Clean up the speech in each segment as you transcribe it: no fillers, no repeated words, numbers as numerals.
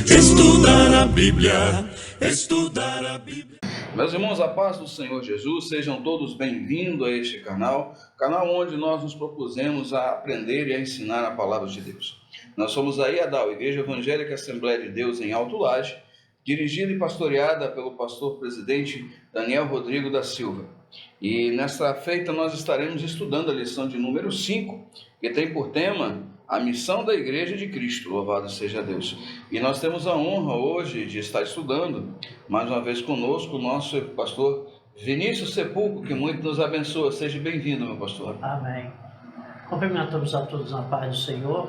Estudar a Bíblia, estudar a Bíblia. Meus irmãos, a paz do Senhor Jesus, sejam todos bem-vindos a este canal onde nós nos propusemos a aprender e a ensinar a palavra de Deus. Nós somos a IADAL, Igreja Evangélica Assembleia de Deus em Alto Laje, dirigida e pastoreada pelo pastor presidente Daniel Rodrigo da Silva. E nesta feita nós estaremos estudando a lição de número 5, que tem por tema a missão da Igreja de Cristo, louvado seja Deus. E nós temos a honra hoje de estar estudando, mais uma vez conosco, o nosso pastor Vinícius Sepulcro, que muito nos abençoa. Seja bem-vindo, meu pastor. Amém. Cumprimentamos a todos na paz do Senhor,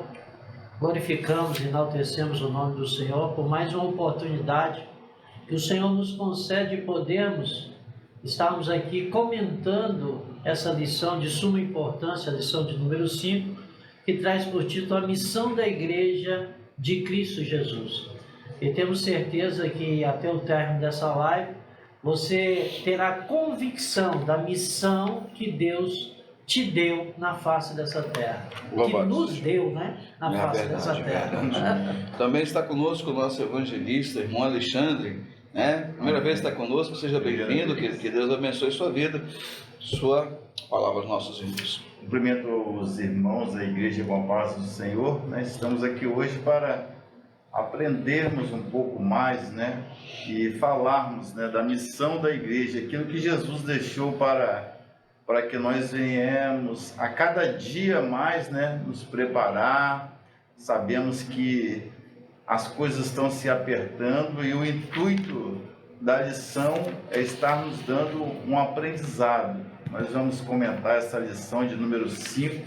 glorificamos e enaltecemos o nome do Senhor por mais uma oportunidade que o Senhor nos concede e podemos estarmos aqui comentando essa lição de suma importância, a lição de número 5, que traz por título a missão da Igreja de Cristo Jesus. E temos certeza que até o término dessa live, você terá convicção da missão que Deus te deu na face dessa terra. Que nos deu, né? Na face dessa terra. Também está conosco o nosso evangelista, irmão Alexandre, né? Primeira vez que está conosco, seja bem-vindo, que Deus abençoe sua vida, sua palavra aos nossos irmãos. Cumprimento os irmãos da Igreja com a paz do Senhor, né? Estamos aqui hoje para aprendermos um pouco mais, né? E falarmos, né, da missão da igreja, aquilo que Jesus deixou para que nós venhamos a cada dia mais, né, nos preparar. Sabemos que as coisas estão se apertando e o intuito da lição é estar nos dando um aprendizado. Nós vamos comentar essa lição de número 5,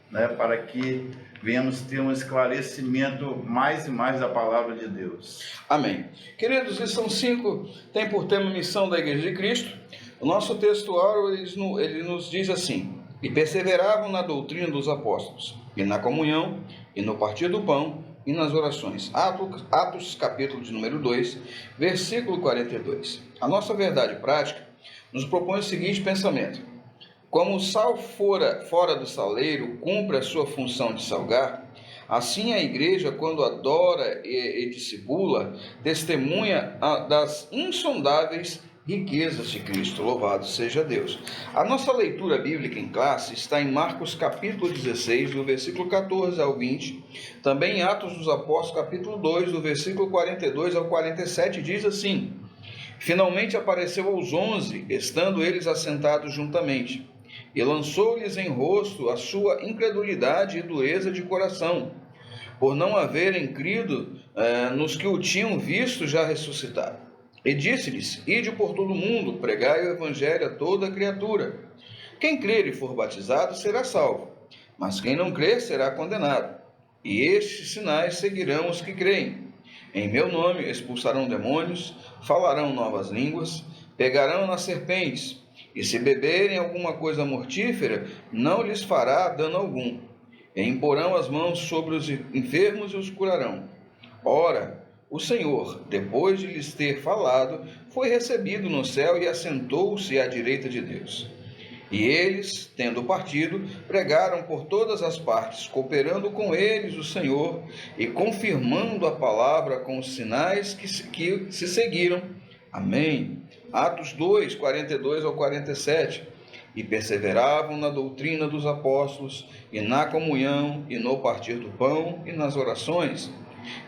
né, para que venhamos ter um esclarecimento mais e mais da palavra de Deus. Amém. Queridos, lição 5 tem por tema missão da Igreja de Cristo. O nosso texto áureo, ele nos diz assim: e perseveravam na doutrina dos apóstolos, e na comunhão, e no partir do pão, e nas orações. Atos capítulo de número 2, versículo 42. A nossa verdade prática nos propõe o seguinte pensamento: como o sal fora do saleiro cumpre a sua função de salgar, assim a igreja, quando adora e discipula, testemunha das insondáveis riquezas de Cristo. Louvado seja Deus. A nossa leitura bíblica em classe está em Marcos capítulo 16, do versículo 14 ao 20, também em Atos dos Apóstolos capítulo 2, do versículo 42 ao 47, diz assim: finalmente apareceu aos 11, estando eles assentados juntamente, e lançou-lhes em rosto a sua incredulidade e dureza de coração, por não haverem crido nos que o tinham visto já ressuscitado. E disse-lhes: ide por todo o mundo, pregai o evangelho a toda criatura. Quem crer e for batizado será salvo, mas quem não crer será condenado. E estes sinais seguirão os que creem. Em meu nome expulsarão demônios, falarão novas línguas, pegarão nas serpentes, e se beberem alguma coisa mortífera, não lhes fará dano algum. E imporão as mãos sobre os enfermos e os curarão. Ora, o Senhor, depois de lhes ter falado, foi recebido no céu e assentou-se à direita de Deus. E eles, tendo partido, pregaram por todas as partes, cooperando com eles o Senhor e confirmando a palavra com os sinais que se seguiram. Amém. Atos 2, 42 ao 47. E perseveravam na doutrina dos apóstolos, e na comunhão, e no partir do pão, e nas orações.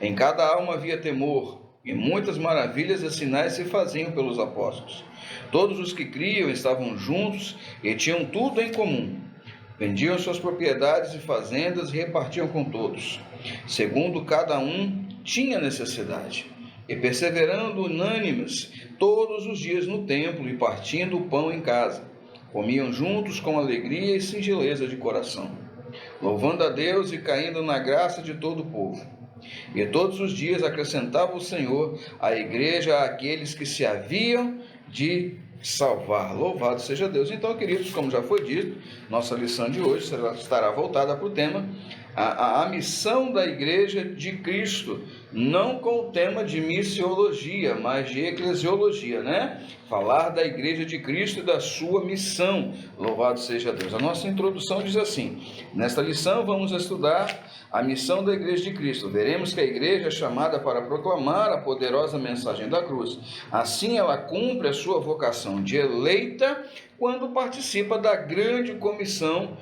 Em cada alma havia temor, e muitas maravilhas e sinais se faziam pelos apóstolos. Todos os que criam estavam juntos e tinham tudo em comum. Vendiam suas propriedades e fazendas e repartiam com todos, segundo cada um tinha necessidade. E perseverando unânimes todos os dias no templo e partindo o pão em casa, comiam juntos com alegria e singeleza de coração, louvando a Deus e caindo na graça de todo o povo. E todos os dias acrescentava o Senhor à igreja aqueles que se haviam de salvar. Louvado seja Deus. Então, queridos, como já foi dito, nossa lição de hoje estará voltada para o tema a missão da Igreja de Cristo, não com o tema de missiologia, mas de eclesiologia, né? Falar da Igreja de Cristo e da sua missão. Louvado seja Deus. A nossa introdução diz assim: nesta lição vamos estudar a missão da Igreja de Cristo. Veremos que a Igreja é chamada para proclamar a poderosa mensagem da cruz. Assim ela cumpre a sua vocação de eleita quando participa da grande comissão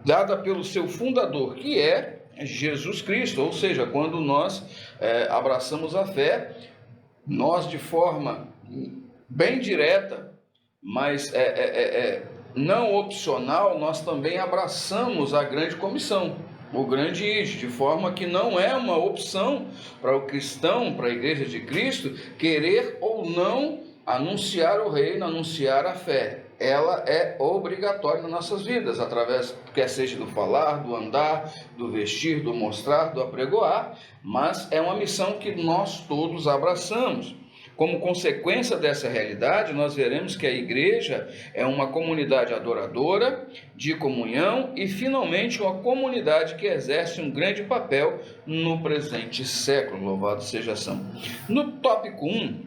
dada pelo seu fundador, que é Jesus Cristo. Ou seja, quando nós abraçamos a fé, nós de forma bem direta, mas não opcional, nós também abraçamos a grande comissão, o grande ide, de forma que não é uma opção para o cristão, para a Igreja de Cristo, querer ou não anunciar o reino, anunciar a fé. Ela é obrigatória nas nossas vidas, através, quer seja do falar, do andar, do vestir, do mostrar, do apregoar, mas é uma missão que nós todos abraçamos. Como consequência dessa realidade, nós veremos que a igreja é uma comunidade adoradora, de comunhão e, finalmente, uma comunidade que exerce um grande papel no presente século. Louvado seja Deus. No tópico 1,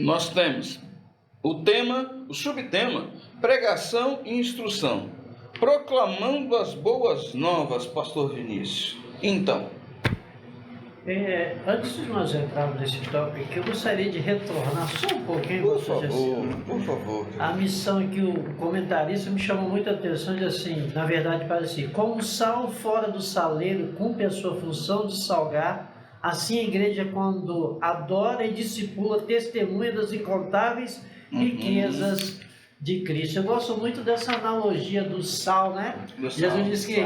nós temos o subtema, pregação e instrução, proclamando as boas novas, pastor Vinícius. Então, antes de nós entrarmos nesse tópico, eu gostaria de retornar só um pouquinho, por favor. A missão que o comentarista me chamou muita atenção, de assim, na verdade, parece assim: como sal fora do saleiro cumpre a sua função de salgar, assim a igreja, quando adora e discipula, testemunha das incontáveis riquezas de Cristo. Eu gosto muito dessa analogia do sal, né? Jesus diz que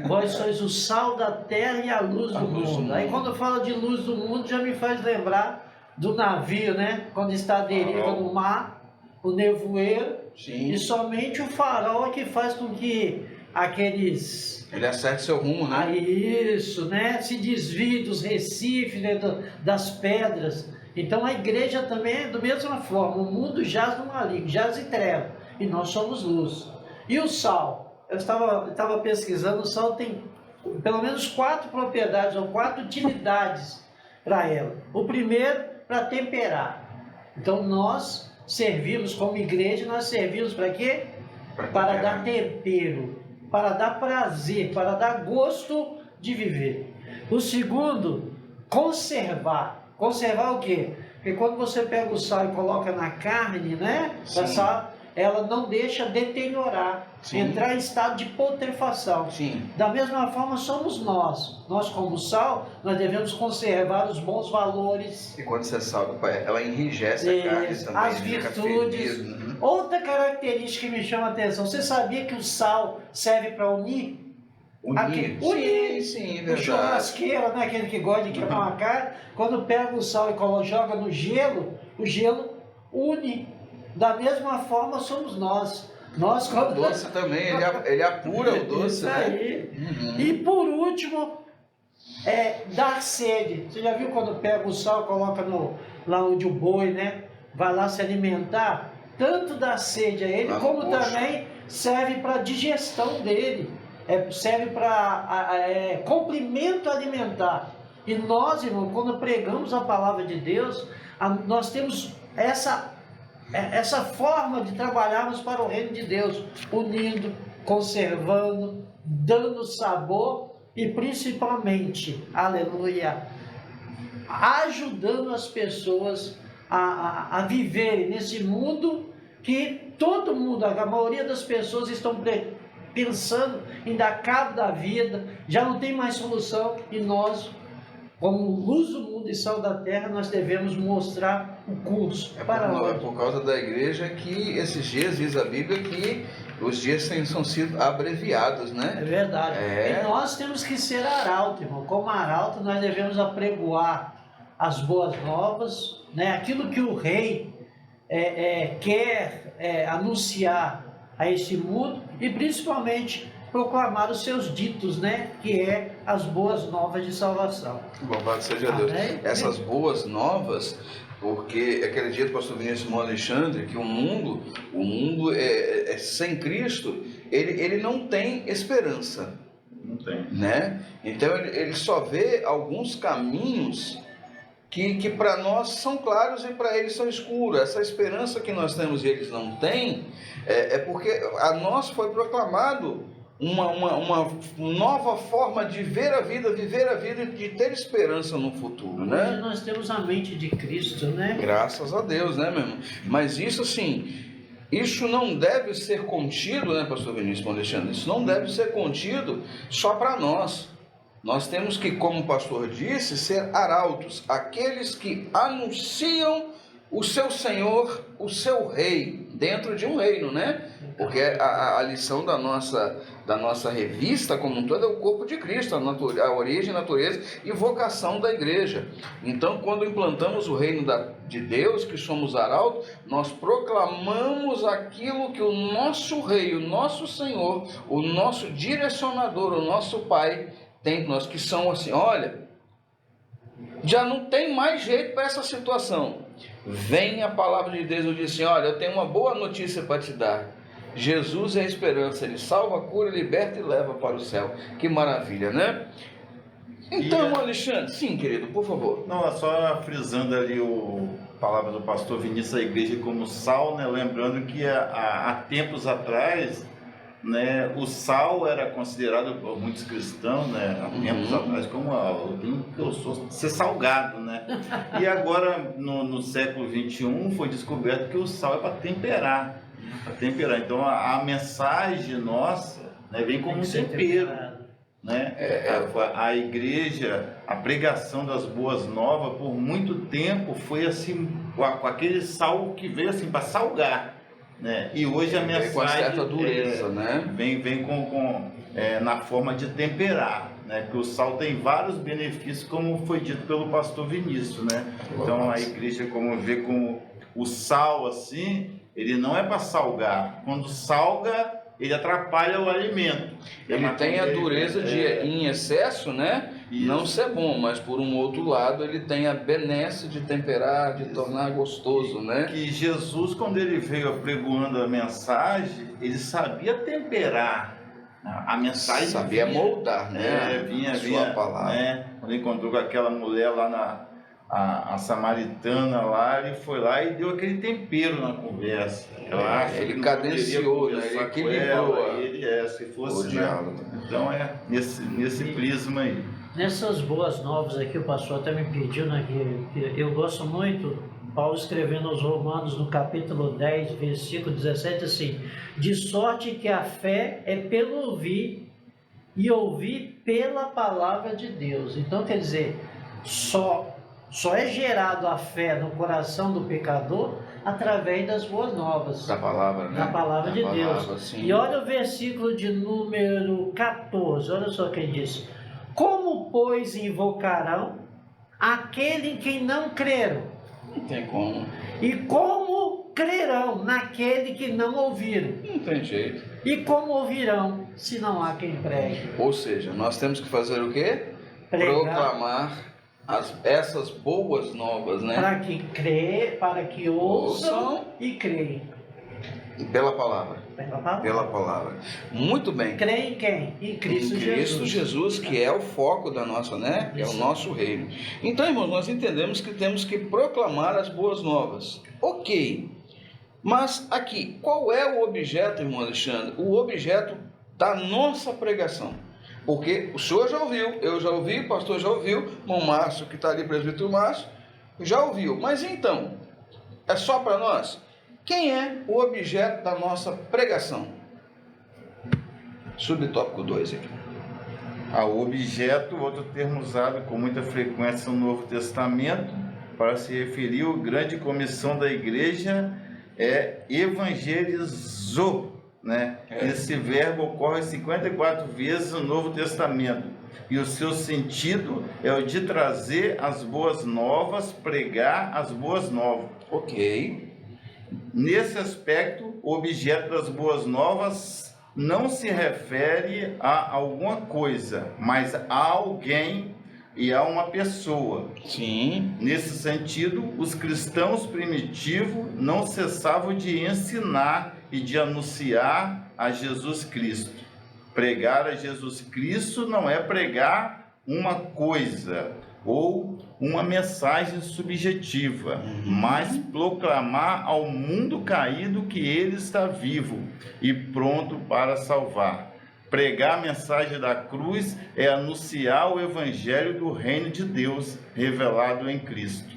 vós sois o sal da terra e a luz do mundo. Aí quando fala de luz do mundo, já me faz lembrar do navio, né? Quando está à deriva no mar, o nevoeiro, e somente o farol é que faz com que aqueles... Ele acerte seu rumo, né? Isso, né? Se desvie dos recifes, né? Das pedras. Então a igreja também é da mesma forma. O mundo jaz no maligno, jaz em treva, e nós somos luz. E o sal? Eu estava pesquisando, o sal tem pelo menos 4 propriedades ou 4 utilidades para ela. O primeiro, para temperar. Então nós servimos como igreja, nós servimos para quê? Para dar tempero, para dar prazer, para dar gosto de viver. O segundo, conservar. Conservar o quê? Porque quando você pega o sal e coloca na carne, né? Ela não deixa deteriorar, entrar em estado de putrefação. Da mesma forma somos nós. Nós, como sal, nós devemos conservar os bons valores. E quando você salga, ela enrijece a carne também. As virtudes. Outra característica que me chama a atenção: você sabia que o sal serve para unir? Unir. Sim, verdade. O churrasqueiro, né? Aquele que gosta de queimar uma carne, quando pega o sal e joga no gelo, o gelo une. Da mesma forma somos nós. O doce também, ele apura o doce, né? E por último, dar sede. Você já viu quando pega o sal e coloca lá onde o boi, né? Vai lá se alimentar? Tanto dá sede a ele, como também serve para a digestão dele. Serve para complemento alimentar. E nós, irmão, quando pregamos a palavra de Deus, nós temos essa forma de trabalharmos para o reino de Deus, unindo, conservando, dando sabor e principalmente, aleluia, ajudando as pessoas a viverem nesse mundo que todo mundo, a maioria das pessoas estão pensando em dar cabo da vida, já não tem mais solução, e nós, como luz do mundo e sal da terra, nós devemos mostrar o curso. É por causa da igreja que esses dias, diz a Bíblia, que os dias são sido abreviados, né? É verdade. E nós temos que ser arauto, irmão. Como arauto, nós devemos apregoar as boas novas, né? Aquilo que o rei quer anunciar a esse mundo, e principalmente proclamar os seus ditos, né? Que é as boas novas de salvação. Louvado seja Deus. Essas boas novas, porque aquele dia do pastor Vinícius Alexandre, que o mundo sem Cristo, ele não tem esperança. Não tem. Né? Então ele só vê alguns caminhos que para nós são claros e para eles são escuros. Essa esperança que nós temos e eles não têm, é porque a nós foi proclamado uma nova forma de ver a vida, viver a vida e de ter esperança no futuro, Hoje né? nós temos a mente de Cristo, né? Graças a Deus, né, meu irmão? Mas isso assim, isso não deve ser contido, né, pastor Vinícius Alexandre? Isso não deve ser contido só para nós. Nós temos que, como o pastor disse, ser arautos, aqueles que anunciam o seu Senhor, o seu Rei, dentro de um reino, né? Porque a lição da nossa revista como um todo é o corpo de Cristo, a origem, natureza e vocação da igreja. Então, quando implantamos o reino de Deus, que somos arautos, nós proclamamos aquilo que o nosso Rei, o nosso Senhor, o nosso direcionador, o nosso Pai tem para nós, que são assim, olha, já não tem mais jeito para essa situação. Vem a palavra de Deus e diz assim, olha, eu tenho uma boa notícia para te dar. Jesus é a esperança, Ele salva, cura, liberta e leva para o céu. Que maravilha, né? Então, Alexandre, sim, querido, por favor. Não, só frisando ali a palavra do pastor Vinícius, a igreja como sal, né? Lembrando que há tempos atrás, né, o sal era considerado por muitos cristãos, né, há tempos atrás, como eu sou ser salgado, né? E agora no século 21 foi descoberto que o sal é para temperar, Então a mensagem nossa, né, vem como um tempero, né? A igreja, a pregação das boas novas por muito tempo foi assim, com aquele sal que veio assim para salgar. Né? E hoje a mensagem com certa dureza, né? vem na forma de temperar, né? Porque o sal tem vários benefícios, como foi dito pelo pastor Vinícius, né? Então a igreja vê como o sal assim, ele não é para salgar. Quando salga, ele atrapalha o alimento. Ele tem a dureza de, em excesso, né? Isso. Não ser bom, mas por um outro lado ele tem a benesse de temperar, de tornar gostoso, né? Que Jesus, quando ele veio apregoando a mensagem, ele sabia temperar a mensagem. Sabia moldar, né? Vinha sua palavra. Né? Quando ele encontrou com aquela mulher lá a samaritana lá, ele foi lá e deu aquele tempero na conversa. Ele cadenciou, né? Ele equilibrou. Se fosse, né? Então nesse prisma aí. Nessas boas novas aqui, o pastor até me pediu, né, que eu gosto muito, Paulo escrevendo aos Romanos no capítulo 10, versículo 17, assim, de sorte que a fé é pelo ouvir e ouvir pela palavra de Deus. Então, quer dizer, só é gerado a fé no coração do pecador através das boas novas. Da palavra, né? Da palavra de Deus. Sim. E olha o versículo de número 14, olha só o que ele diz. Como, pois, invocarão aquele em quem não creram? Não tem como. E como crerão naquele que não ouviram? Não tem jeito. E como ouvirão, se não há quem pregue? Ou seja, nós temos que fazer o quê? Pregar. Proclamar essas boas novas, né? Para que ouçam e creem. Pela palavra. Pela palavra. Muito bem. Creem em quem? Em Cristo Jesus. Em Cristo Jesus, que é o foco da nossa, né? É o nosso reino. Então, irmãos, nós entendemos que temos que proclamar as boas novas. Ok. Mas aqui, qual é o objeto, irmão Alexandre? O objeto da nossa pregação. Porque o senhor já ouviu, eu já ouvi, o pastor já ouviu, o irmão Márcio, que está ali, presbítero Márcio, já ouviu. Mas então, é só para nós? Quem é o objeto da nossa pregação? Subtópico 2 aqui. O objeto, outro termo usado com muita frequência no Novo Testamento, para se referir à grande comissão da igreja, é evangelizou, né? Esse verbo ocorre 54 vezes no Novo Testamento. E o seu sentido é o de trazer as boas novas, pregar as boas novas. Ok. Nesse aspecto, o objeto das boas novas não se refere a alguma coisa, mas a alguém e a uma pessoa. Sim. Nesse sentido, os cristãos primitivos não cessavam de ensinar e de anunciar a Jesus Cristo. Pregar a Jesus Cristo não é pregar uma coisa ou uma mensagem subjetiva, mas proclamar ao mundo caído que ele está vivo e pronto para salvar. Pregar a mensagem da cruz é anunciar o evangelho do reino de Deus revelado em Cristo.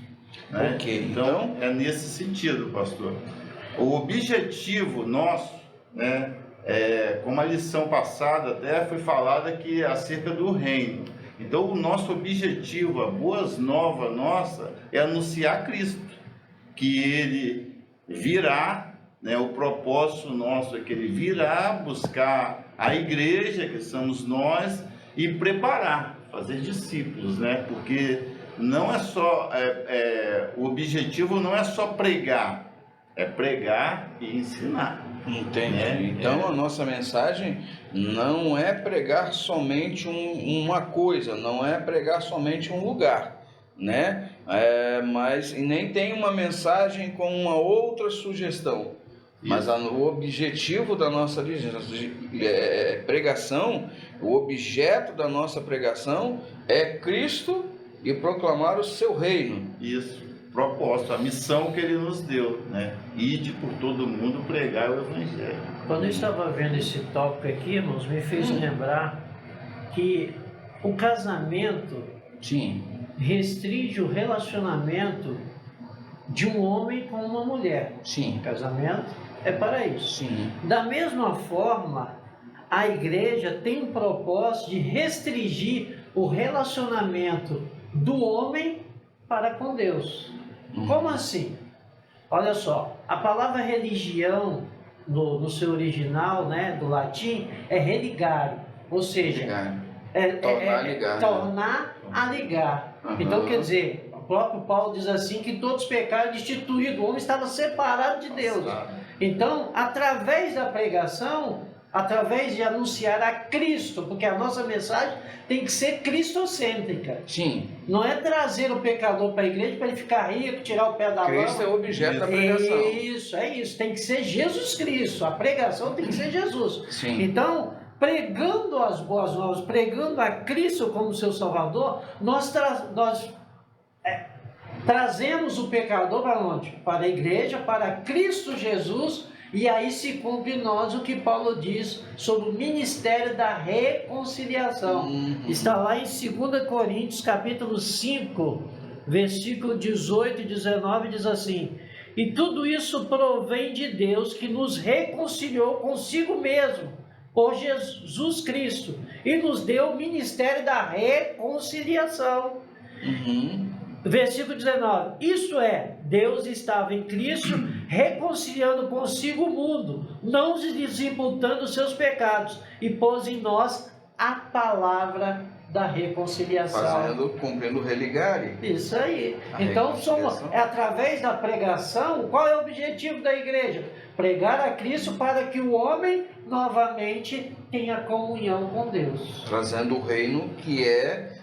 Né? Ok, Então, é nesse sentido, pastor. O objetivo nosso, né, como a lição passada até foi falada aqui acerca do reino. Então, o nosso objetivo, a boas novas nossa, é anunciar Cristo, que Ele virá, né, o propósito nosso é que Ele virá buscar a igreja, que somos nós, e preparar, fazer discípulos, né? Porque não é só, o objetivo não é só pregar, é pregar e ensinar. Entendi. Então a nossa mensagem não é pregar somente uma coisa, não é pregar somente um lugar, né? Mas nem tem uma mensagem com uma outra sugestão. Mas o objetivo da nossa pregação, o objeto da nossa pregação é Cristo e proclamar o seu reino. Isso. Propósito, a missão que Ele nos deu, né? Ide por todo mundo pregar o Evangelho. Quando eu estava vendo esse tópico aqui, irmãos, me fez lembrar que o casamento restringe o relacionamento de um homem com uma mulher. Sim. O casamento é para isso. Sim. Da mesma forma, a igreja tem um propósito de restringir o relacionamento do homem para com Deus. Como assim? Olha só, a palavra religião no seu original, né, do latim, é religare, ou seja, tornar a ligar. Então quer dizer, o próprio Paulo diz assim que todos pecaram, destituído, o homem estava separado de Deus. Então, através da pregação, através de anunciar a Cristo, porque a nossa mensagem tem que ser cristocêntrica. Sim. Não é trazer o pecador para a igreja para ele ficar rico, tirar o pé da lama. Cristo é o objeto da pregação. Isso, é isso. Tem que ser Jesus Cristo. A pregação tem que ser Jesus. Sim. Então, pregando as boas novas, pregando a Cristo como seu Salvador, nós trazemos o pecador para onde? Para a igreja, para Cristo Jesus. E aí se cumpre em nós o que Paulo diz sobre o ministério da reconciliação. Está lá em 2 Coríntios, capítulo 5, versículo 18 e 19, diz assim: e tudo isso provém de Deus, que nos reconciliou consigo mesmo, por Jesus Cristo, e nos deu o ministério da reconciliação. Versículo 19, isso é, Deus estava em Cristo reconciliando consigo o mundo, não lhes imputando os seus pecados, e pôs em nós a palavra da reconciliação. Cumprindo o religare. Isso aí. Então, é através da pregação. Qual é o objetivo da igreja? Pregar a Cristo para que o homem novamente tenha comunhão com Deus. Trazendo o reino que é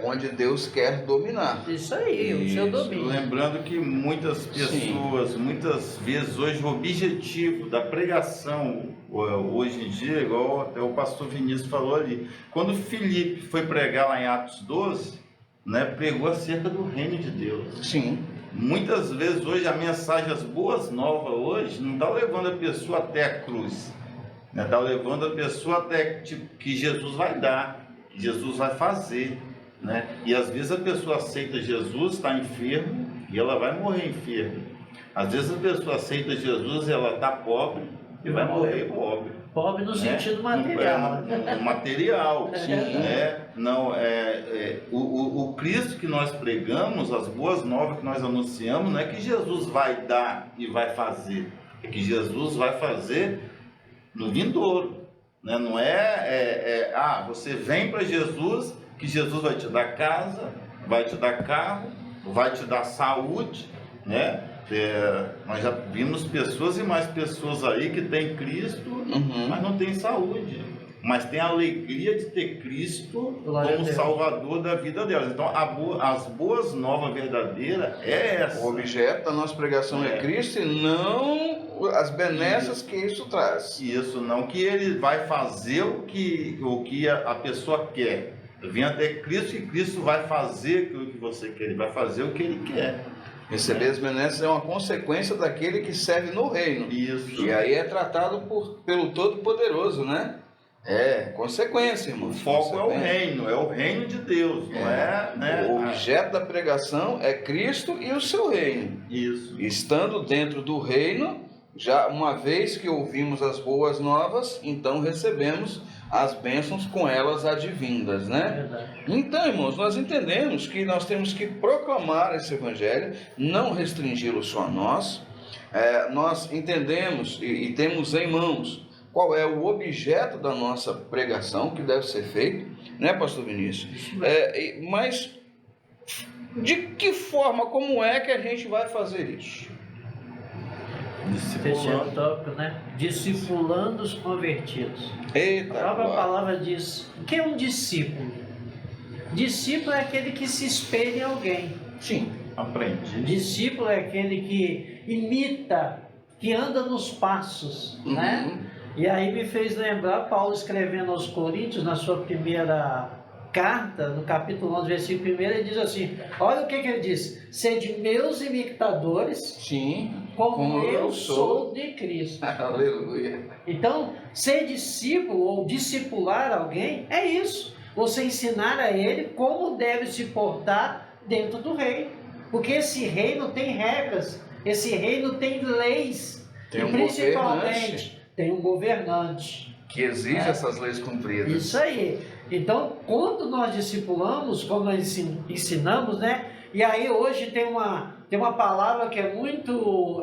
onde Deus quer dominar. Isso aí, o seu domínio. Lembrando que muitas pessoas, muitas vezes hoje o objetivo da pregação, hoje em dia, igual até o pastor Vinícius falou ali, quando Filipe foi pregar lá em Atos 12, né, pregou acerca do reino de Deus. Sim. Muitas vezes hoje a mensagem, as boas novas hoje, não está levando a pessoa até a cruz, né? Está levando a pessoa até que Jesus vai dar, que Jesus vai fazer. Né? E às vezes a pessoa aceita Jesus, está enfermo e ela vai morrer enferma. Às vezes a pessoa aceita Jesus e ela está pobre e vai morrer pobre. Pobre no sentido material. Material. Sim, né? Não, o Cristo que nós pregamos, as boas novas que nós anunciamos, não é que Jesus vai dar e vai fazer, é que Jesus vai fazer no vindouro. Né? Não você vem para Jesus, que Jesus vai te dar casa, vai te dar carro, vai te dar saúde, né? Nós já vimos pessoas e mais pessoas aí que têm Cristo, mas não tem saúde, mas tem a alegria de ter Cristo como Salvador da vida delas. Então, as boas novas verdadeiras é essa. O objeto da nossa pregação é Cristo e não as benesses que isso traz. Isso, não que ele vai fazer o que a pessoa quer. Vem até Cristo e Cristo vai fazer aquilo que você quer, ele vai fazer o que ele quer. Receber as benesses é uma consequência daquele que serve no reino. Isso. E aí é tratado pelo Todo-Poderoso, né? É consequência, irmão. O foco é o reino de Deus, não é, né? O objeto da pregação é Cristo e o seu reino. Isso. Estando dentro do reino, já uma vez que ouvimos as boas novas, então recebemos as bênçãos com elas advindas, né? Verdade. Então, irmãos, nós entendemos que nós temos que proclamar esse evangelho, não restringi-lo só a nós. Nós entendemos e temos em mãos qual é o objeto da nossa pregação que deve ser feito, né, pastor Vinícius? Mas de que forma, como é que a gente vai fazer isso? Terceiro tópico, né? Discipulando os convertidos. Eita, A própria palavra diz: o que é um discípulo? Discípulo é aquele que se espelha em alguém. Sim. Aprende. Discípulo é aquele que imita, que anda nos passos, né? E aí me fez lembrar Paulo escrevendo aos Coríntios, na sua primeira carta, no capítulo 11, versículo 1, ele diz assim: olha o que ele diz: sede meus imitadores, Sim. como eu sou de Cristo. Aleluia. Então, ser discípulo ou discipular alguém é isso. Você ensinar a ele como deve se portar dentro do reino. Porque esse reino tem regras, esse reino tem leis. Tem um principalmente tem um governante que exige essas leis cumpridas. Isso aí. Então, quando nós discipulamos, como nós ensinamos, né? E aí hoje tem uma palavra que é muito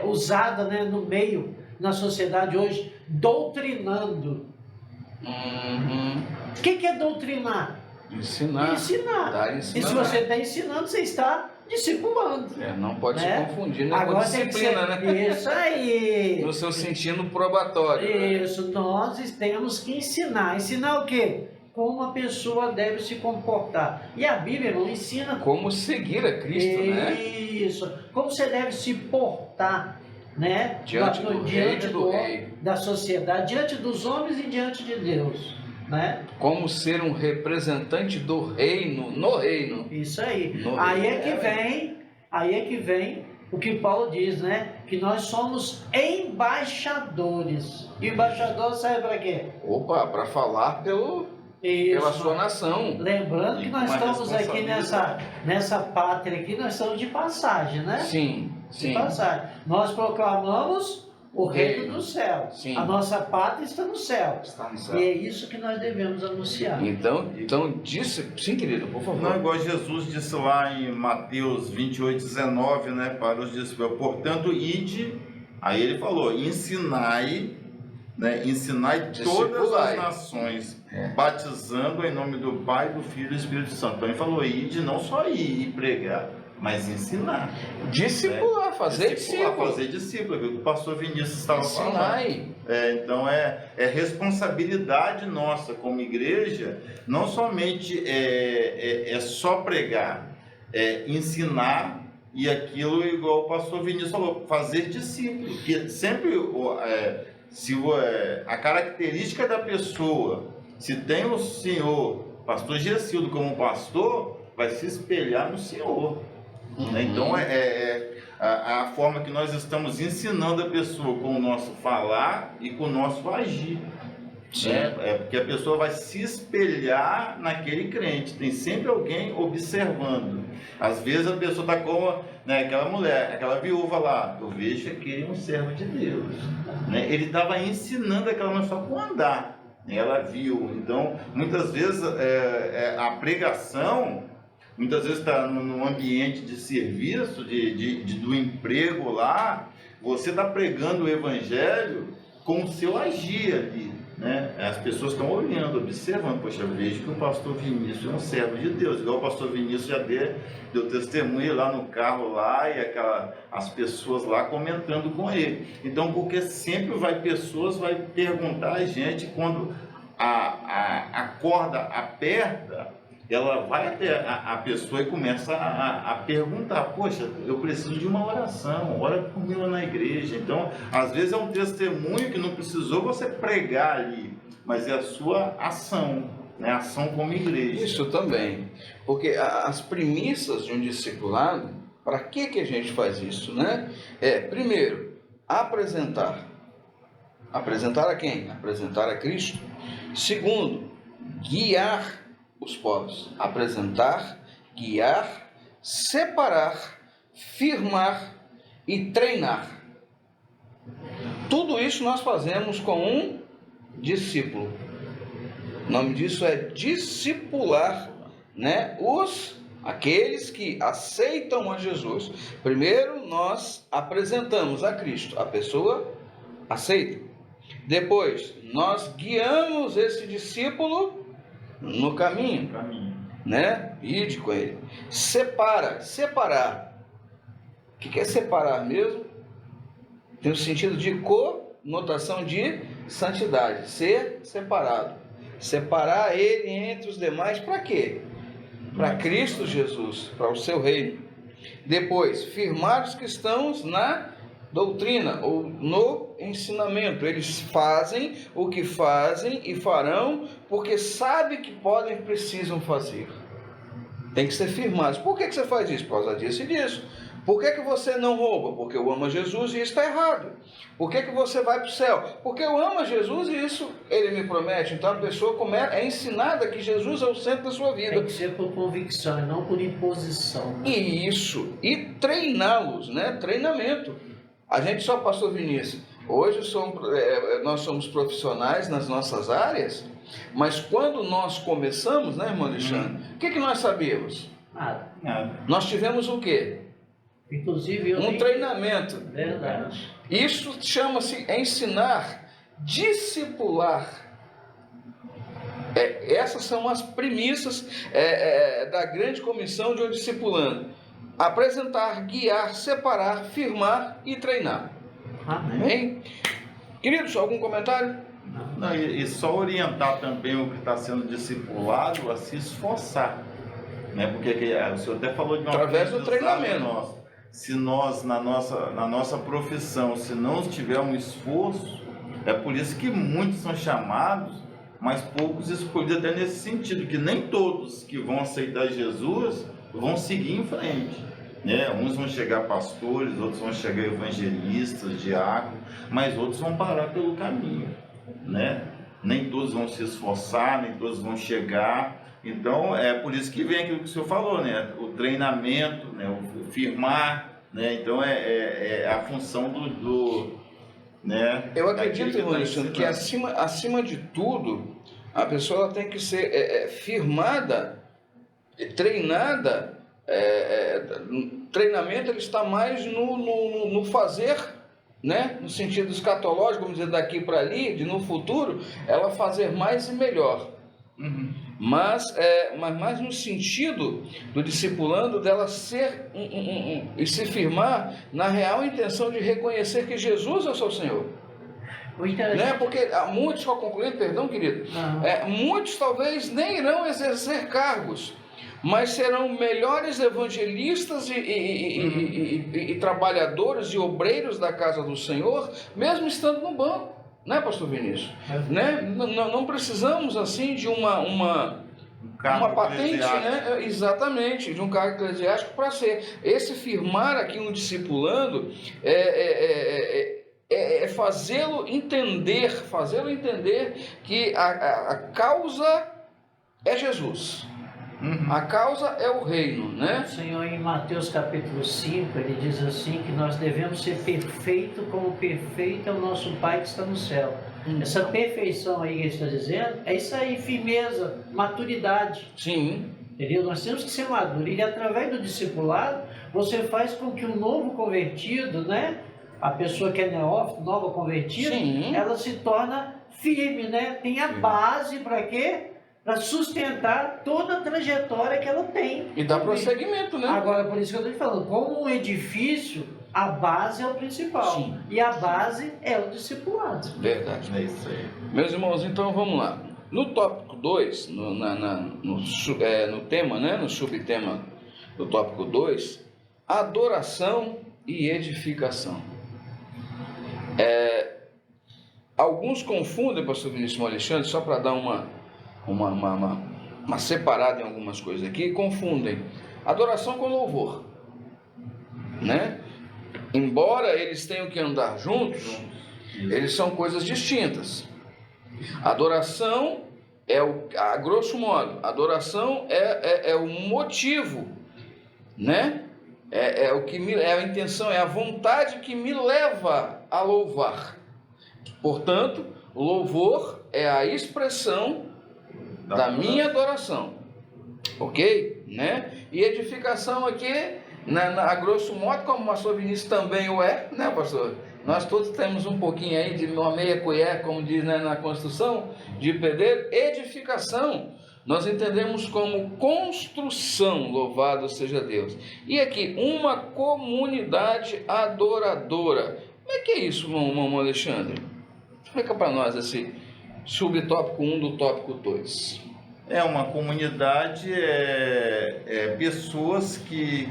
usada, né, no meio, na sociedade hoje: doutrinando. O que é doutrinar? Ensinar. Ensinar. E se você está ensinando, você está discipulando. Não pode se confundir, né, agora com disciplina, né? Isso aí. No seu sentido probatório. Isso, nós temos que ensinar. Ensinar o quê? Como a pessoa deve se comportar. E a Bíblia não ensina como seguir a Cristo, né? Isso. Como você deve se portar, né? Diante do rei. Da sociedade, diante dos homens e diante de Deus, né? Como ser um representante do reino, no reino. Isso aí. No aí reino. É que vem o que Paulo diz, né? Que nós somos embaixadores. E embaixador serve para quê? Opa, para falar pela sua nação. Lembrando que nós estamos aqui nessa pátria aqui, nós estamos de passagem, né? Sim. De passagem. Nós proclamamos o reino do céu. Sim. A nossa pátria está no céu. Está no céu. E é isso que nós devemos anunciar. Então disse... Sim, querido, por favor. Não, igual Jesus disse lá em Mateus 28:19, né, para os discípulos: portanto, ide, aí ele falou, ensinai todas as nações, batizando em nome do Pai, do Filho e do Espírito Santo. Então ele falou: ide, não só ir e pregar, mas ensinar. Discipular, fazer discípulo. Fazer discípulo, que o pastor Vinícius estava falando. Então é responsabilidade nossa como igreja, não somente é só pregar, é ensinar, e aquilo, igual o pastor Vinícius falou, fazer discípulo. Que sempre a característica da pessoa, se tem o senhor, pastor Gessildo como pastor, vai se espelhar no senhor. Então a forma que nós estamos ensinando a pessoa com o nosso falar e com o nosso agir. Porque a pessoa vai se espelhar naquele crente. Tem sempre alguém observando. Às vezes a pessoa está como aquela mulher, aquela viúva lá: eu vejo que ele é um servo de Deus. Ele estava ensinando aquela mulher só com andar. Ela viu. Então, muitas vezes a pregação, muitas vezes está no ambiente de serviço, do emprego lá, você está pregando o evangelho com o seu agir ali, né? As pessoas estão olhando, observando: poxa, eu vejo que o pastor Vinícius é um servo de Deus, igual o pastor Vinícius já deu testemunho lá no carro lá, e as pessoas lá comentando com ele. Então, porque sempre pessoas vai perguntar a gente, quando a corda aperta, ela vai até a pessoa e começa a perguntar, poxa, eu preciso de uma oração, ora comigo na igreja. Então, às vezes é um testemunho que não precisou você pregar ali, mas é a sua ação, né? Ação como igreja. Isso também, porque as premissas de um discipulado, para que a gente faz isso, né? Primeiro, apresentar. Apresentar a quem? Apresentar a Cristo. Segundo, guiar os povos. Apresentar, guiar, separar, firmar e treinar. Tudo isso nós fazemos com um discípulo. O nome disso é discipular, né? Aqueles que aceitam a Jesus. Primeiro nós apresentamos a Cristo, a pessoa aceita. Depois nós guiamos esse discípulo no caminho, né? Ide com ele. Separar. O que é separar mesmo? Tem o sentido de conotação de santidade, ser separado. Separar ele entre os demais, para quê? Para Cristo Jesus, para o seu reino. Depois, firmar os cristãos na doutrina ou no ensinamento. Eles fazem o que fazem e farão porque sabem que podem e precisam fazer. Tem que ser firmados. Por que você faz isso? Por causa disso e disso. Por que você não rouba? Porque eu amo Jesus e isso está errado. Por que você vai para o céu? Porque eu amo Jesus e isso ele me promete. Então a pessoa é ensinada que Jesus é o centro da sua vida. Tem que ser por convicção e não por imposição. E isso. E treiná-los, né? Treinamento. A gente só, pastor Vinícius, hoje nós somos profissionais nas nossas áreas, mas quando nós começamos, né, irmão Alexandre, o que nós sabíamos? Nada. Nós tivemos o quê? Inclusive treinamento. Verdade. Isso chama-se ensinar, discipular. Essas são as premissas da grande comissão de um discipulando. Apresentar, guiar, separar, firmar e treinar. Amém? Queridos, algum comentário? Não, e só orientar também o que está sendo discipulado a se esforçar, né? Porque o senhor até falou de uma através do treinamento. Nosso. Se nós, na nossa profissão, se não tivermos esforço, é por isso que muitos são chamados, mas poucos escolhidos, até nesse sentido, que nem todos que vão aceitar Jesus vão seguir em frente, né? Uns vão chegar pastores, outros vão chegar evangelistas, diáconos, mas outros vão parar pelo caminho, né? Nem todos vão se esforçar, nem todos vão chegar. Então é por isso que vem aquilo que o senhor falou, né? O treinamento, né? O firmar, né? Então é a função né? Eu acredito, irmão Alexandre, que acima de tudo a pessoa tem que ser firmada, treinada. Treinamento ele está mais no fazer, né? No sentido escatológico, vamos dizer, daqui para ali, de no futuro ela fazer mais e melhor. Mas mais no sentido do discipulando dela ser e se firmar na real intenção de reconhecer que Jesus é o seu Senhor. Né? Porque muitos, só concluindo, perdão, querido, muitos talvez nem irão exercer cargos, mas serão melhores evangelistas e trabalhadores e obreiros da casa do Senhor, mesmo estando no banco, né, pastor Vinícius? Né? Não precisamos assim de uma patente, né? Exatamente, de um cargo eclesiástico para ser. Esse firmar aqui um discipulando fazê-lo entender que a causa é Jesus. A causa é o reino, né? O Senhor, em Mateus capítulo 5, ele diz assim que nós devemos ser perfeitos como perfeito é o nosso Pai que está no céu. Essa perfeição aí que ele está dizendo, é isso aí, firmeza, maturidade. Sim. Entendeu? Nós temos que ser maduros. E através do discipulado, você faz com que o novo convertido, né? A pessoa que é neófito, nova convertida, ela se torna firme, né? Tem a base para quê? Para sustentar toda a trajetória que ela tem. E dar prosseguimento, né? Agora, por isso que eu estou te falando, como um edifício, a base é o principal. Sim. E a base é o discipulado. Verdade. É isso aí. Meus irmãos, então vamos lá. No tópico 2, no tema, né, no subtema do tópico 2, adoração e edificação. Alguns confundem, pastor Vinícius Alexandre, só para dar uma separada em algumas coisas aqui, confundem adoração com louvor, né? Embora eles tenham que andar juntos, eles são coisas distintas. Adoração a grosso modo, adoração é o motivo, né? É a intenção, é a vontade que me leva a louvar. Portanto, louvor é a expressão da minha adoração, ok? Né? E edificação aqui, a grosso modo, como o pastor Vinícius também o é, né, pastor? Nós todos temos um pouquinho aí de uma meia colher, como diz, né, na construção, de pedreiro. Edificação, nós entendemos como construção, louvado seja Deus. E aqui, uma comunidade adoradora. Como é que é isso, irmão Alexandre? Explica para nós esse subtópico 1 do tópico 2. Uma comunidade, pessoas que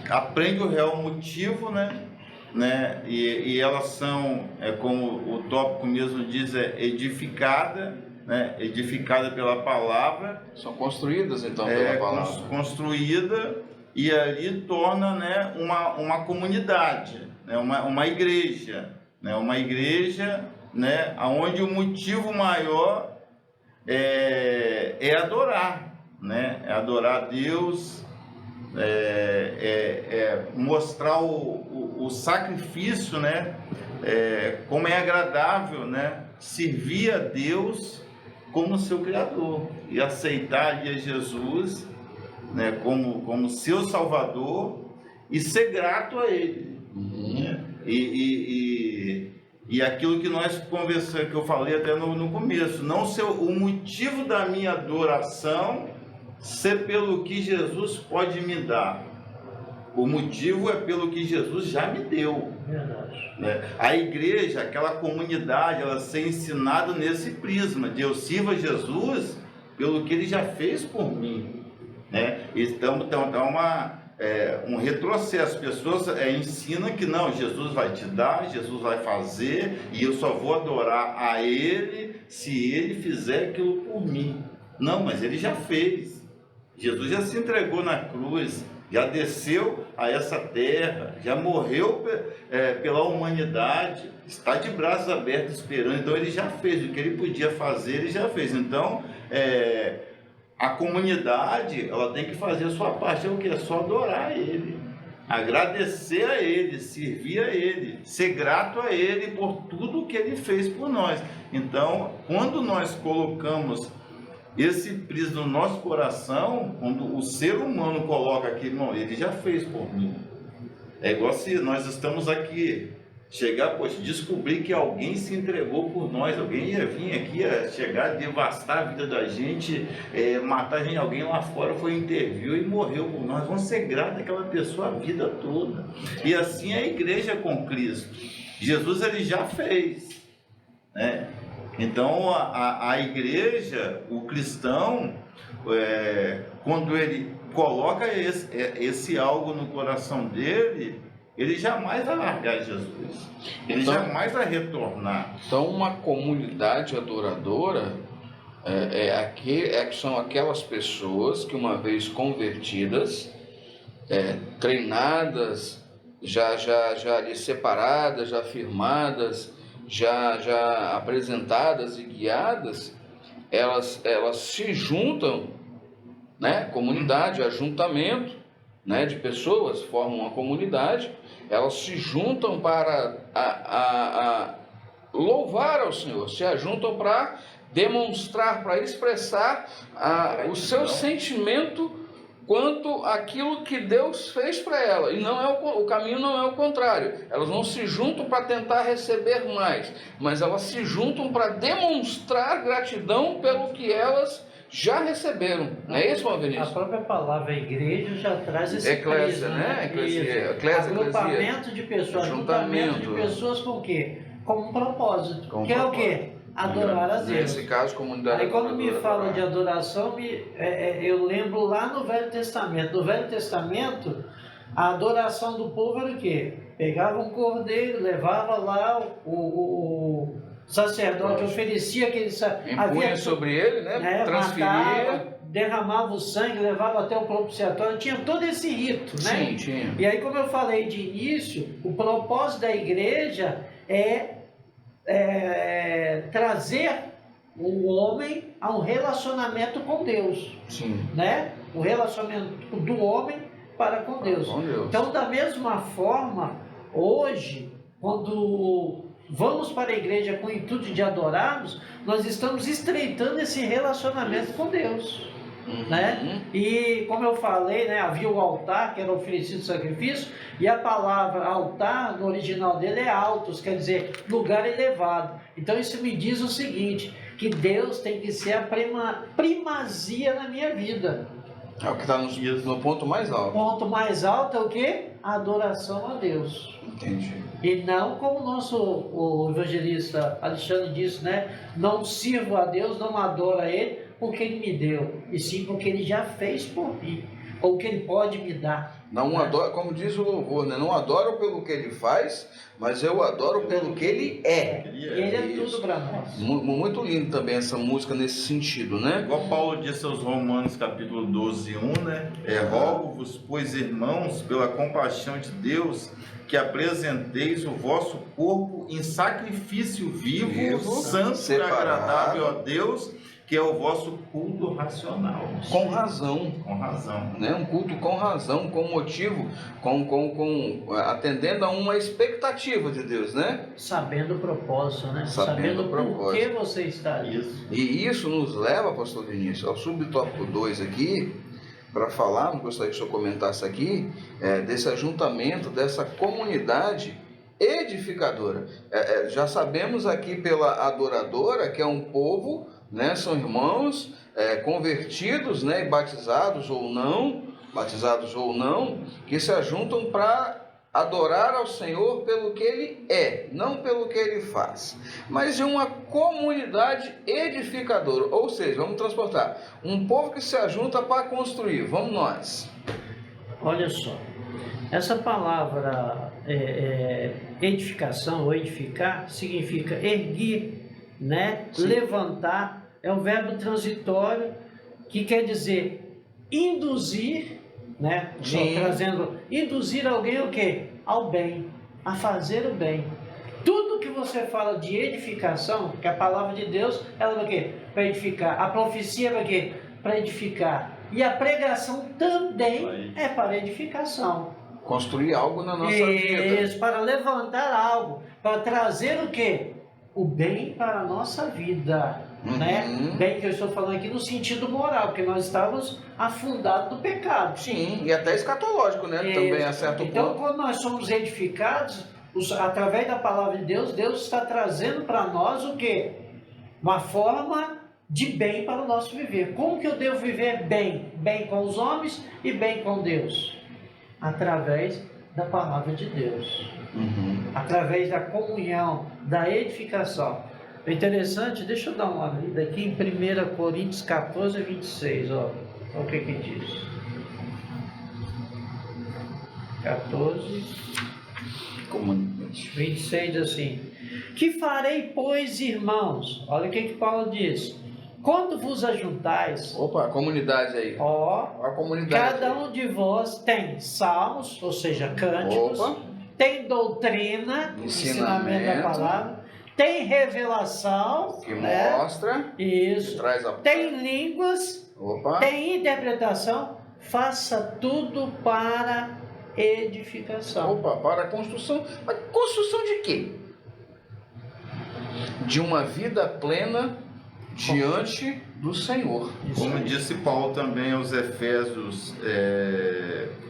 aprendem o real motivo, né? E elas são, como o tópico mesmo diz, edificada, né? Edificada pela palavra. São construídas então pela palavra. Construída, e ali torna, né, uma comunidade, né? Uma igreja, né? Uma igreja, né? Onde o motivo maior é adorar, né? É adorar a Deus, mostrar o sacrifício, né? Como é agradável, né? Servir a Deus como seu Criador e aceitar ali a Jesus, né? Como seu Salvador e ser grato a Ele. Né? E aquilo que nós conversamos, que eu falei até no começo, não ser o motivo da minha adoração ser pelo que Jesus pode me dar. O motivo é pelo que Jesus já me deu. Verdade. Né? A igreja, aquela comunidade, ela ser ensinada nesse prisma de eu sirvo a Jesus pelo que Ele já fez por mim. Né? Então, um retrocesso. As pessoas ensinam que não, Jesus vai te dar, Jesus vai fazer, e eu só vou adorar a Ele se Ele fizer aquilo por mim. Não, mas Ele já fez. Jesus já se entregou na cruz, já desceu a essa terra, já morreu pela humanidade, está de braços abertos esperando. Então Ele já fez o que Ele podia fazer, Ele já fez. Então, a comunidade, ela tem que fazer a sua parte. É o que? É só adorar a Ele, agradecer a Ele, servir a Ele, ser grato a Ele por tudo que Ele fez por nós. Então, quando nós colocamos esse prisma no nosso coração, quando o ser humano coloca aqui, irmão, Ele já fez por mim. É igual se nós estamos aqui, chegar, poxa, descobrir que alguém se entregou por nós, alguém ia vir aqui, ia chegar, devastar a vida da gente, matar a gente, alguém lá fora foi interviu e morreu por nós. Vamos ser gratos àquela pessoa a vida toda. E assim é a igreja com Cristo. Jesus, Ele já fez, né? Então a igreja, o cristão, quando ele coloca esse algo no coração dele, ele jamais vai largar Jesus, ele jamais vai retornar. Então, uma comunidade adoradora são aquelas pessoas que, uma vez convertidas, treinadas, já ali separadas, já firmadas, já apresentadas e guiadas, elas se juntam, né? Comunidade, ajuntamento, né, de pessoas, formam uma comunidade, elas se juntam para louvar ao Senhor, se ajuntam para demonstrar, para expressar o seu sentimento quanto àquilo que Deus fez para ela. E não o caminho não é o contrário. Elas não se juntam para tentar receber mais, mas elas se juntam para demonstrar gratidão pelo que elas já receberam. Não é isso, Vinícius? A própria palavra igreja já traz esse eclésia, né? Eclésia, agrupamento de pessoas, ajuntamento de pessoas com o quê? Com um propósito. Que é o quê? adorar a Deus. Nesse caso, comunidade Aí quando me adoradora, fala de adoração, eu lembro lá no Velho Testamento. No Velho Testamento, a adoração do povo era o quê? Pegava um cordeiro, levava lá, o sacerdote oferecia aquele... impunha sobre ele, né? Transferia. Matava, derramava o sangue, levava até o propiciatório, tinha todo esse rito, né? Sim, tinha. E aí, como eu falei de início, o propósito da igreja é trazer o homem a um relacionamento com Deus, Sim. né? O relacionamento do homem para com Deus. Então, da mesma forma, hoje, quando vamos para a igreja com o intuito de adorarmos, nós estamos estreitando esse relacionamento com Deus. Né? E como eu falei, né, havia o altar que era oferecido sacrifício, e a palavra altar no original dele é altos, quer dizer lugar elevado. Então isso me diz o seguinte, que Deus tem que ser a primazia na minha vida. É o que está no ponto mais alto. O ponto mais alto é o quê? A adoração a Deus. Entendi. E não como o evangelista Alexandre disse, né? Não sirvo a Deus, não adoro a Ele porque Ele me deu, e sim porque Ele já fez por mim, ou que Ele pode me dar. Não adoro, como diz o louvor, né? Não adoro pelo que Ele faz, mas eu adoro pelo que Ele é. Ele é tudo para nós. Muito lindo também essa música nesse sentido, né? Igual Paulo disse aos Romanos, capítulo 12, 1, né? Rogo-vos, pois, irmãos, pela compaixão de Deus, que apresenteis o vosso corpo em sacrifício vivo, santo e agradável a Deus, que é o vosso culto racional. Com razão. Com razão. Né? Um culto com razão, com motivo, atendendo a uma expectativa de Deus, né? Sabendo o propósito, né? Sabendo o propósito. Por que você está ali. E isso nos leva, pastor Vinícius, ao subtópico 2 aqui, para falar, gostaria que o senhor comentasse aqui, desse ajuntamento, dessa comunidade edificadora. Já sabemos aqui pela adoradora que é um povo, né, são irmãos convertidos, né, e batizados ou não, que se ajuntam para adorar ao Senhor pelo que Ele é, não pelo que Ele faz, mas de uma comunidade edificadora, ou seja, vamos transportar, um povo que se ajunta para construir, vamos nós. Olha só, essa palavra edificação ou edificar significa erguer, né? Levantar, é um verbo transitório que quer dizer induzir, né? Trazendo, induzir alguém o quê? Ao bem, a fazer o bem. Tudo que você fala de edificação, que a palavra de Deus, ela vai o quê? Para edificar. A profecia vai o quê? Para edificar. E a pregação também é para edificação. Construir algo na nossa vida. Isso, para levantar algo, para trazer o quê? O bem para a nossa vida, né? Bem que eu estou falando aqui no sentido moral, porque nós estamos afundados no pecado. Sim, e até escatológico, né? Também a certo ponto. Então, quando nós somos edificados, através da palavra de Deus, Deus está trazendo para nós o quê? Uma forma de bem para o nosso viver. Como que eu devo viver bem? Bem com os homens e bem com Deus? Através da palavra de Deus. Através da comunhão, da edificação. O interessante, deixa eu dar uma lida aqui em 1 Coríntios 14, 26, olha o que diz. 14, 26 assim: que farei, pois, irmãos? Olha o que Paulo diz: quando vos ajuntais, a comunidade aí. a comunidade cada um de vós tem salmos, ou seja, cânticos, tem doutrina, ensinamento da palavra, tem revelação, que mostra, isso, que traz tem línguas, tem interpretação. Faça tudo para edificação. Para a construção. Mas construção de quê? De uma vida plena diante do Senhor. Como disse Paulo também aos Efésios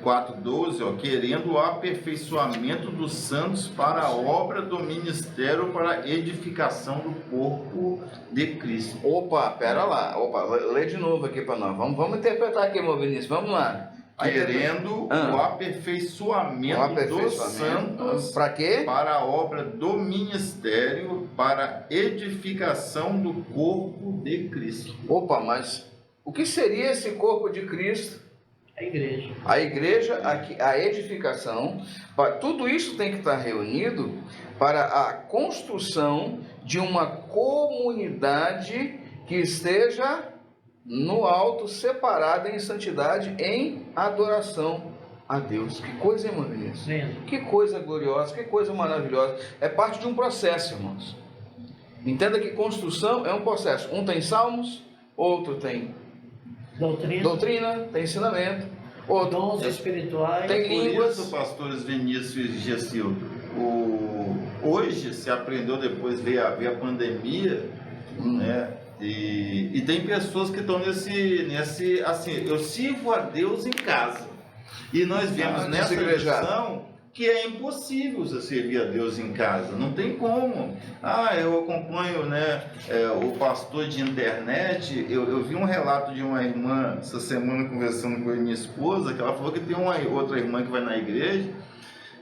4:12, querendo o aperfeiçoamento dos santos para a obra do ministério, para a edificação do corpo de Cristo. Pera lá. Lê de novo aqui para nós. Vamos interpretar aqui, meu Vinícius. Vamos lá. querendo o aperfeiçoamento dos santos. Para quê? Para a obra do ministério, para edificação do corpo de Cristo. Opa, mas o que seria esse corpo de Cristo? A igreja. A igreja, a edificação, tudo isso tem que estar reunido para a construção de uma comunidade que esteja no alto, separada em santidade, em adoração a Deus. Que coisa, irmão Vinícius? Que coisa gloriosa, que coisa maravilhosa. É parte de um processo, irmãos. Entenda que construção é um processo. Um tem salmos, outro tem doutrina, tem ensinamento, outro dons espirituais, tem línguas. Por isso, pastores Vinícius e Gessildo, hoje se aprendeu, depois veio a pandemia, né? E tem pessoas que estão nesse assim, eu sirvo a Deus em casa. E nós vemos nessa lição que é impossível você servir a Deus em casa, não tem como. Eu acompanho, né, o pastor de internet, eu vi um relato de uma irmã essa semana conversando com a minha esposa, que ela falou que tem uma outra irmã que vai na igreja,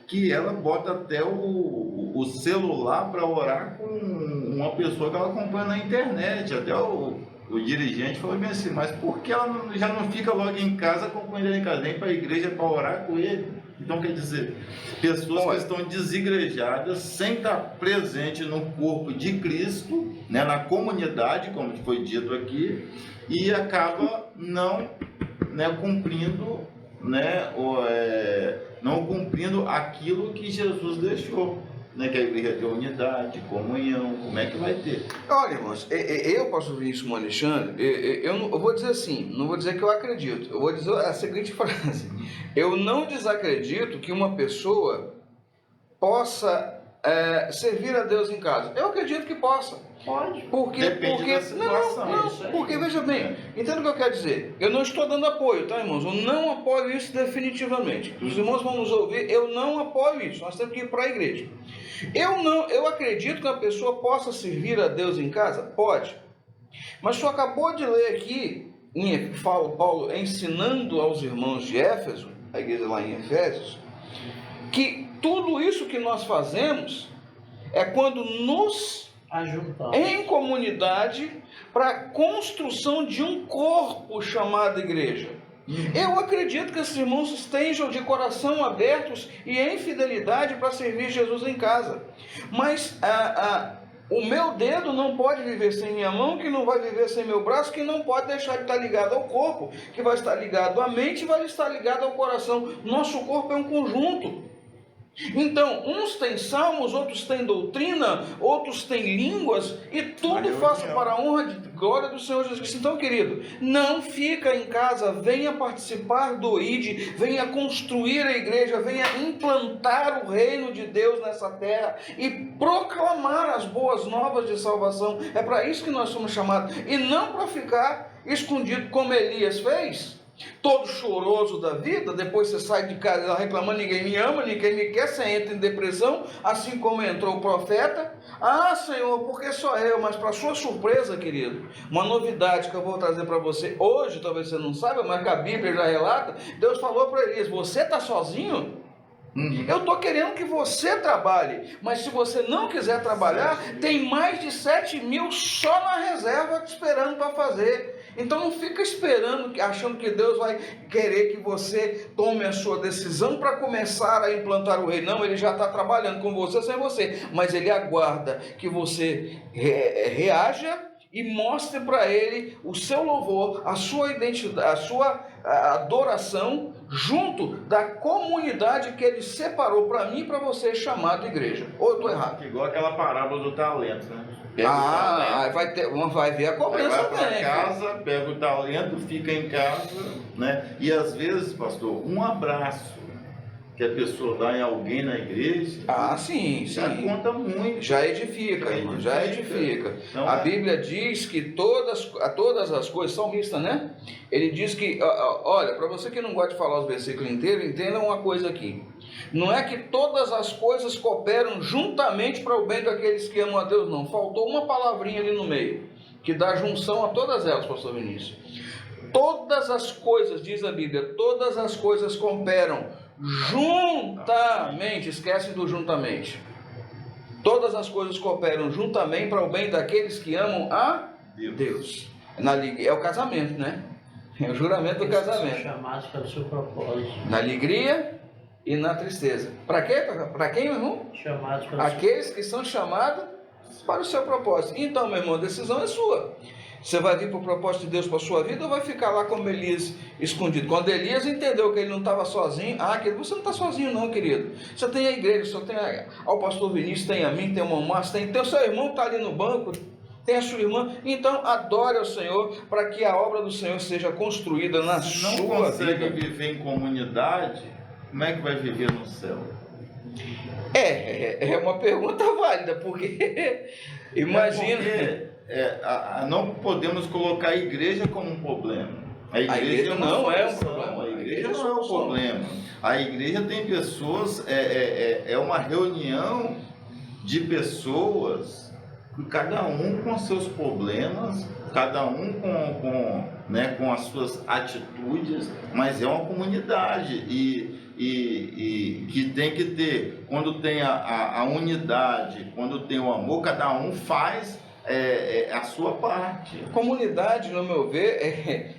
que ela bota até o celular para orar com uma pessoa que ela acompanha na internet. Até o dirigente falou bem assim, mas por que ela já não fica logo em casa acompanhando ele em casa, nem para a igreja para orar com ele? Então, quer dizer, pessoas que estão desigrejadas, sem estar presente no corpo de Cristo, né, na comunidade, como foi dito aqui, e acaba não, né, cumprindo, né, não cumprindo aquilo que Jesus deixou, né, que a igreja tem unidade, comunhão. Como é que vai ter? Olha, irmãos, eu, pastor Vinícius Alexandre, eu vou dizer assim, não vou dizer que eu acredito, eu vou dizer a seguinte frase: eu não desacredito que uma pessoa possa servir a Deus em casa. Eu acredito que possa. Pode. Depende da situação. Porque veja bem, entenda o que eu quero dizer. Eu não estou dando apoio, tá, irmãos? Eu não apoio isso definitivamente. Os irmãos vão nos ouvir, eu não apoio isso. Nós temos que ir para a igreja. Eu acredito que uma pessoa possa servir a Deus em casa? Pode. Mas o senhor acabou de ler aqui, Paulo ensinando aos irmãos de Éfeso, a igreja lá em Efésios, que tudo isso que nós fazemos é quando nos em comunidade para a construção de um corpo chamado igreja. Eu acredito que esses irmãos estejam de coração abertos e em fidelidade para servir Jesus em casa. Mas o meu dedo não pode viver sem minha mão, que não vai viver sem meu braço, que não pode deixar de estar ligado ao corpo, que vai estar ligado à mente e vai estar ligado ao coração. Nosso corpo é um conjunto. Então, uns têm salmos, outros têm doutrina, outros têm línguas, e tudo faça para a honra e glória do Senhor Jesus Cristo. Então, querido, não fica em casa, venha participar do ID, venha construir a igreja, venha implantar o reino de Deus nessa terra e proclamar as boas novas de salvação. É para isso que nós somos chamados, e não para ficar escondido como Elias fez. Todo choroso da vida, depois você sai de casa reclamando, ninguém me ama, ninguém me quer, você entra em depressão, assim como entrou o profeta. Senhor, porque só eu? Mas para sua surpresa, querido, uma novidade que eu vou trazer para você hoje, talvez você não saiba, mas que a Bíblia já relata, Deus falou para Elias: você está sozinho? Eu estou querendo que você trabalhe, mas se você não quiser trabalhar, tem mais de 7.000 só na reserva esperando para fazer. Então não fica esperando, achando que Deus vai querer que você tome a sua decisão para começar a implantar o reino. Não, Ele já está trabalhando com você, sem você, mas Ele aguarda que você reaja e mostre para Ele o seu louvor, a sua identidade, a sua adoração junto da comunidade que Ele separou para mim e para você, chamado igreja. Ou eu estou errado? Igual aquela parábola do talento, né? Vai ver a cobrança também. Vai para casa, pega o talento, fica em casa, né? E às vezes, pastor, um abraço que a pessoa dá em alguém na igreja, sim. Já conta muito. Já edifica, irmão, já edifica. Então, a Bíblia diz que todas as coisas, salmista, né? Ele diz que, olha, para você que não gosta de falar os versículos inteiros, entenda uma coisa aqui. Não é que todas as coisas cooperam juntamente para o bem daqueles que amam a Deus, não. Faltou uma palavrinha ali no meio, que dá junção a todas elas, pastor Vinícius. Todas as coisas, diz a Bíblia, todas as coisas cooperam juntamente, esquece do juntamente. Todas as coisas cooperam juntamente para o bem daqueles que amam a Deus. É o casamento, né? É o juramento do casamento. São chamados para o seu propósito. Na alegria e na tristeza. Para quê? Para quem, meu irmão? Chamados para Aqueles que são chamados para o seu propósito. Então, meu irmão, a decisão é sua. Você vai vir para o propósito de Deus para a sua vida ou vai ficar lá como Elias, escondido? Quando Elias entendeu que ele não estava sozinho, querido, você não está sozinho não, querido. Você tem a igreja, você tem ao pastor Vinícius, tem a mim, tem o irmão Márcio, tem o seu irmão que está ali no banco, tem a sua irmã. Então, adore ao Senhor para que a obra do Senhor seja construída na sua vida. Se não consegue viver em comunidade, como é que vai viver no céu? É uma pergunta válida, porque imagina... não podemos colocar a igreja como um problema. A igreja não é um problema. A igreja não é um problema. A igreja tem pessoas, é uma reunião de pessoas, cada um com seus problemas, cada um com as suas atitudes, mas é uma comunidade e que tem que ter, quando tem a unidade, quando tem o amor, cada um faz a sua parte. Comunidade, no meu ver,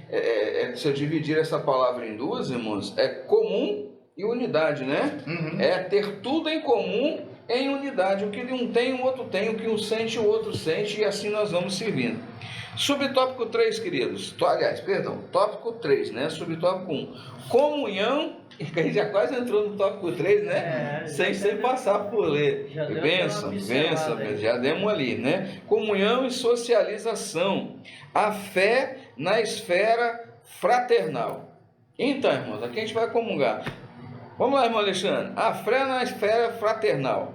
se eu dividir essa palavra em duas, irmãos, é comum e unidade, né? Uhum. É ter tudo em comum em unidade. O que um tem, o outro tem. O que um sente, o outro sente. E assim nós vamos servindo. Subtópico 3, queridos. Tópico 3, né? Subtópico 1. Comunhão. A gente já quase entrou no tópico 3, né? Sem passar por ler. Bênção, já demos ali, né? Comunhão e socialização. A fé na esfera fraternal. Então, irmãos, aqui a gente vai comungar. Vamos lá, irmão Alexandre. A fé na esfera fraternal.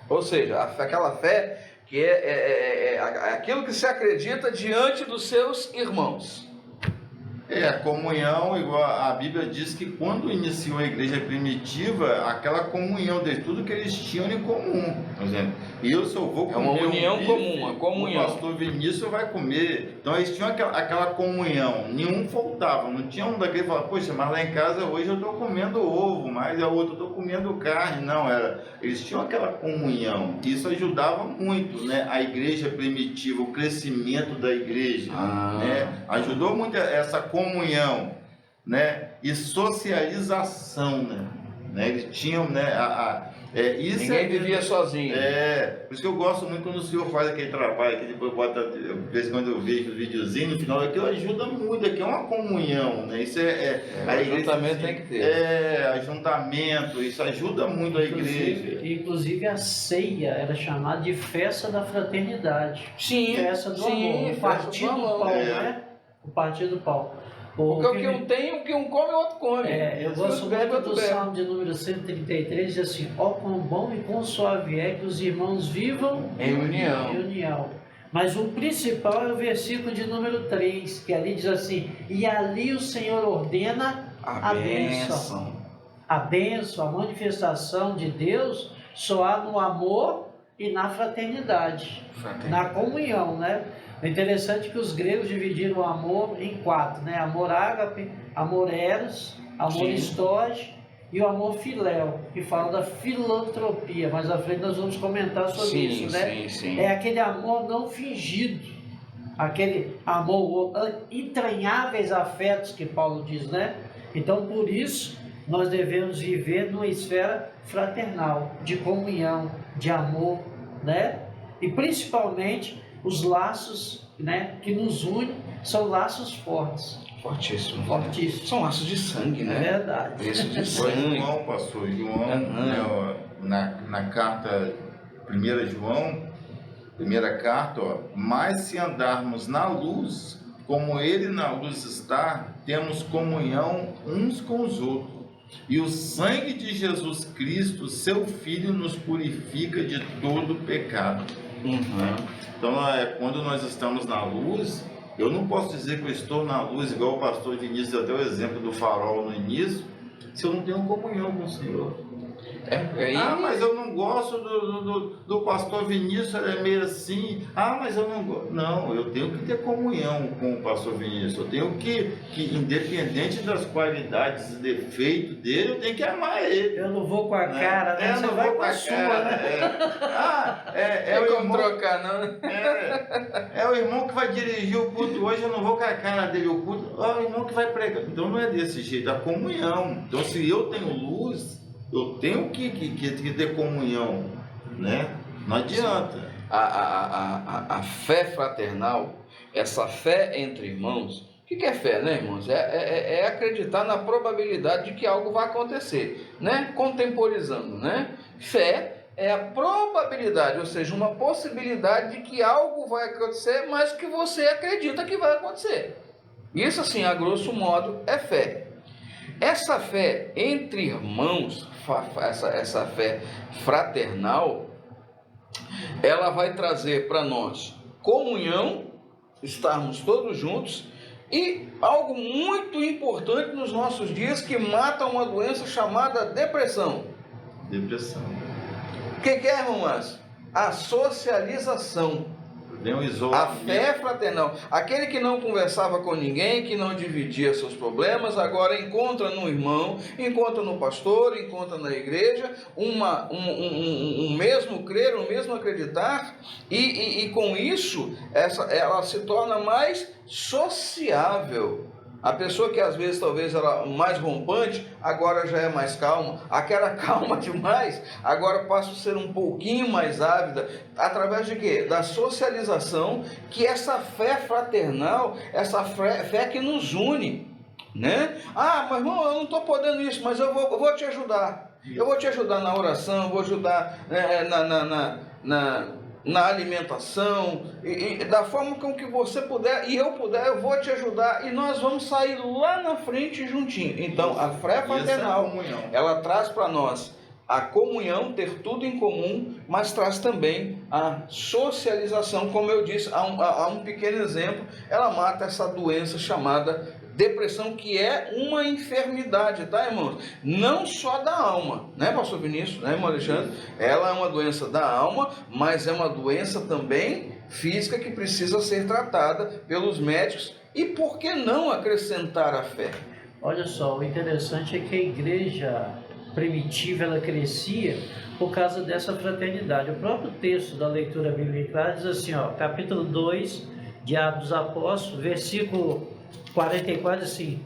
Ou seja, aquela fé que é aquilo que se acredita diante dos seus irmãos. A comunhão, igual a Bíblia diz que quando iniciou a igreja primitiva, aquela comunhão de tudo que eles tinham em comum. Por exemplo, eu só vou comer uma união bife, comum, uma comunhão. O pastor Vinícius vai comer. Então eles tinham aquela comunhão, nenhum faltava. Não tinha um daquele que falava, poxa, mas lá em casa hoje eu estou comendo ovo, mas a outra eu estou comendo carne. Não, eles tinham aquela comunhão. Isso ajudava muito, né? A igreja primitiva, o crescimento da igreja, né? Ajudou muito essa comunhão, né? E socialização, né? Eles tinham, né? Ninguém vivia sozinho. Por isso que eu gosto muito quando o senhor faz aquele trabalho, que depois bota, de vez em quando eu vejo o videozinho, no final aquilo ajuda muito, aqui é uma comunhão, né? Isso ajuntamento tem que ter. Ajuntamento, isso ajuda muito a igreja. Inclusive a ceia era chamada de festa da fraternidade. Sim. Festa do amor. O partido do pão, né? O partido do pão. Porque o que um tem, o que um come, o outro come. Eu gosto muito do Salmo de número 133, diz assim: ó, quão bom e quão suave é que os irmãos vivam em união. Mas o principal é o versículo de número 3, que ali diz assim: e ali o Senhor ordena a bênção. A bênção, a manifestação de Deus só há no amor e na fraternidade, na comunhão, né? É interessante que os gregos dividiram o amor em 4, né? Amor ágape, amor eros, amor estoge e o amor filéu, que fala da filantropia. Mais à frente nós vamos comentar sobre isso, né? Sim. É aquele amor não fingido, aquele amor, entranháveis afetos que Paulo diz, né? Então, por isso, nós devemos viver numa esfera fraternal, de comunhão, de amor, né? E principalmente os laços, né, que nos unem são laços fortes. Fortíssimo. São laços de sangue, né? É verdade. Laços de sangue. João, pastor João, né, na carta 1 João, primeira carta, mas se andarmos na luz, como ele na luz está, temos comunhão uns com os outros. E o sangue de Jesus Cristo, seu Filho, nos purifica de todo pecado. Então, quando nós estamos na luz, eu não posso dizer que eu estou na luz, igual o pastor Vinícius deu até o exemplo do farol no início, se eu não tenho comunhão com o Senhor. Ah, mas eu não gosto do pastor Vinícius, ele é meio assim. Ah, mas eu não gosto. Não, eu tenho que ter comunhão com o pastor Vinícius. Eu tenho que independente das qualidades e defeitos dele, eu tenho que amar ele. Eu não vou com a cara, né? Eu não vou com a sua, cara. né? É o como irmão, trocar, não? é o irmão que vai dirigir o culto hoje, eu não vou com a cara dele o culto. É o irmão que vai pregar. Então não é desse jeito, a comunhão. Então se eu tenho luz, eu tenho que ter comunhão, né? Não adianta. A fé fraternal, essa fé entre irmãos, o que é fé, né, irmãos? É acreditar na probabilidade de que algo vai acontecer, né? Contemporizando, né? Fé é a probabilidade, ou seja, uma possibilidade de que algo vai acontecer, mas que você acredita que vai acontecer. Isso, assim, a grosso modo, é fé. Essa fé entre irmãos, essa fé fraternal, ela vai trazer para nós comunhão, estarmos todos juntos, e algo muito importante nos nossos dias que mata uma doença chamada depressão. Depressão. O que é, irmão Márcio? A socialização. Vem um A isolamento. fé fraternal. Aquele que não conversava com ninguém, que não dividia seus problemas, agora encontra no irmão, encontra no pastor, encontra na igreja, um mesmo crer, um mesmo acreditar, e com isso ela se torna mais sociável. A pessoa que às vezes talvez era mais rompante, agora já é mais calma. Aquela calma demais, agora passa a ser um pouquinho mais ávida. Através de quê? Da socialização, que essa fé fraternal, essa fé que nos une, né? Ah, mas irmão, eu não estou podendo isso, mas eu vou te ajudar. Eu vou te ajudar na oração, vou ajudar na alimentação, e da forma com que você puder, e eu puder, eu vou te ajudar, e nós vamos sair lá na frente juntinho. Então, a fé fraternal, ela traz para nós a comunhão, ter tudo em comum, mas traz também a socialização, como eu disse, há um pequeno exemplo, ela mata essa doença chamada depressão, que é uma enfermidade, tá, irmãos? Não só da alma, né, pastor Vinícius, né, irmão Alexandre? Ela é uma doença da alma, mas é uma doença também física que precisa ser tratada pelos médicos. E por que não acrescentar a fé? Olha só, o interessante é que a igreja primitiva, ela crescia por causa dessa fraternidade. O próprio texto da leitura bíblica diz assim, ó, capítulo 2 de Atos dos Apóstolos, versículo 44, assim: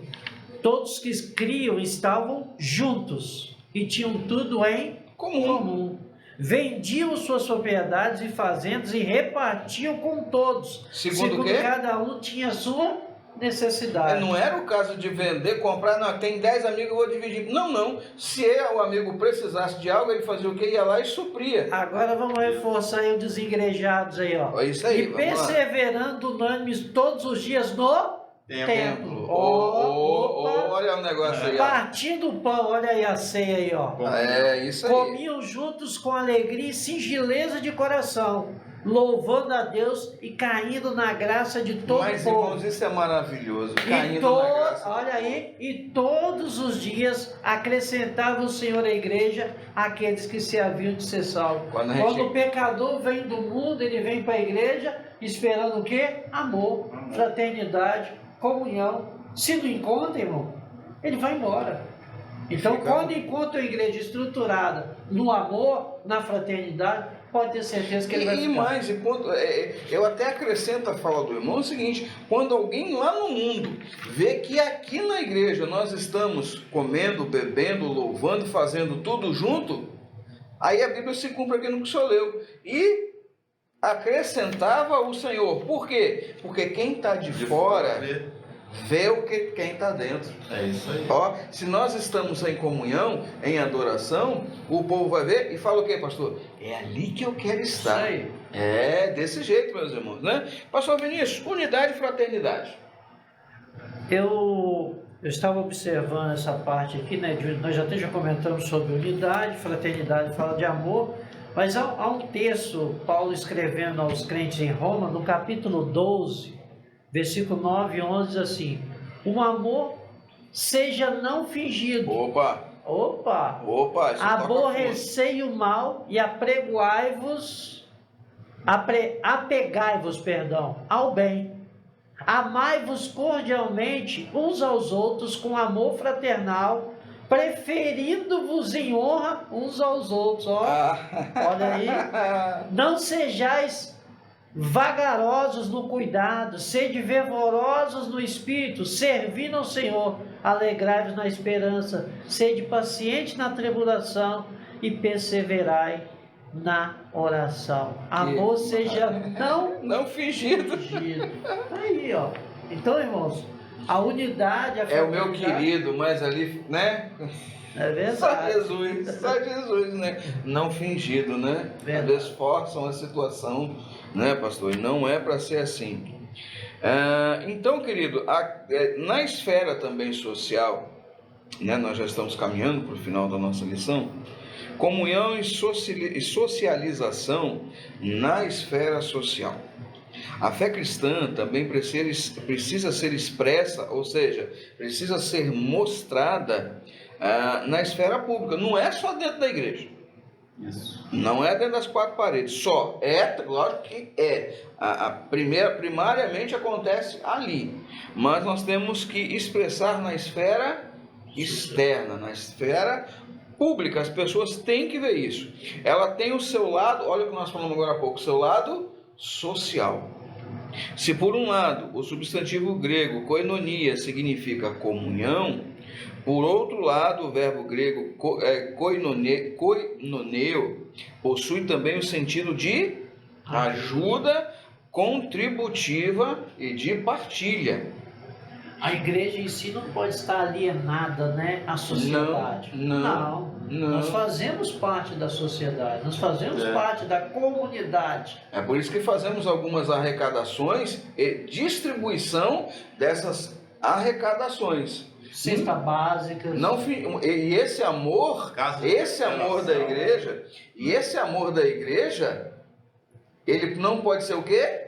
todos que criam estavam juntos e tinham tudo em comum. Vendiam suas propriedades e fazendas e repartiam com todos, segundo o quê? Cada um tinha a sua necessidade. Não era o caso de vender, comprar, não, tem 10 amigos, eu vou dividir. Não. Se o amigo precisasse de algo, ele fazia o quê? Ia lá e supria. Agora vamos reforçar aí os desengrejados aí, ó. É isso aí, e perseverando unânimes todos os dias no templo. Olha o negócio aí. Partindo o pão, olha aí a ceia aí, ó. É isso aí. Comiam juntos com alegria e singeleza de coração, louvando a Deus e caindo na graça de todo o povo. Mas, irmãos, isso é maravilhoso. Olha aí, e todos os dias acrescentava o Senhor à igreja aqueles que se haviam de ser salvos. Quando o pecador vem do mundo, ele vem para a igreja esperando o quê? Amor, fraternidade, comunhão. Se não encontra, irmão, ele vai embora. Então, quando encontra a igreja estruturada no amor, na fraternidade, pode ter certeza que ele vai ficar. E mais, eu até acrescento a fala do irmão o seguinte: quando alguém lá no mundo vê que aqui na igreja nós estamos comendo, bebendo, louvando, fazendo tudo junto, aí a Bíblia se cumpre aqui no que o senhor leu. E acrescentava o Senhor. Por quê? Porque quem está de fora vê o que quem está dentro. É isso aí. Ó, se nós estamos em comunhão, em adoração, o povo vai ver e fala o quê, pastor? É ali que eu quero estar. Isso aí. É desse jeito, meus irmãos, né? Pastor Vinícius, unidade e fraternidade. Eu estava observando essa parte aqui, né? Nós até já comentamos sobre unidade, fraternidade, fala de amor. Mas há um texto, Paulo escrevendo aos crentes em Roma, no capítulo 12, versículo 9 e 11, diz assim: o amor seja não fingido. Opa! Opa! Opa, isso toca Aborrecei o mal e apegai-vos, ao bem. Amai-vos cordialmente uns aos outros com amor fraternal, preferindo-vos em honra uns aos outros. Ó, olha aí. Não sejais vagarosos no cuidado, sede fervorosos no espírito, servindo ao Senhor, alegrai-vos na esperança, sede paciente na tribulação e perseverai na oração. Amor seja não fingido. Tá aí, ó. Então, irmãos, a unidade, a É o fraternidade, meu querido, mas ali, né? é verdade. Só Jesus, né? Não fingido, né? Verdade. Às vezes forçam a situação, né, pastor? E não é para ser assim. Então, querido, na esfera também social, né, nós já estamos caminhando para o final da nossa lição. Comunhão e socialização na esfera social. A fé cristã também precisa ser expressa, ou seja, precisa ser mostrada na esfera pública. Não é só dentro da igreja. Isso. Não é dentro das quatro paredes. Só. Lógico que é. Primariamente acontece ali. Mas nós temos que expressar na esfera externa, na esfera pública. As pessoas têm que ver isso. Ela tem o seu lado, olha o que nós falamos agora há pouco, o seu lado social. Se por um lado o substantivo grego koinonia significa comunhão, por outro lado o verbo grego koinoneo possui também o sentido de ajuda contributiva e de partilha. A igreja em si não pode estar alienada, né, à sociedade. Não. Nós fazemos parte da sociedade, nós fazemos parte da comunidade. É por isso que fazemos algumas arrecadações e distribuição dessas arrecadações. Cesta básica. E esse amor da igreja, ele não pode ser o quê?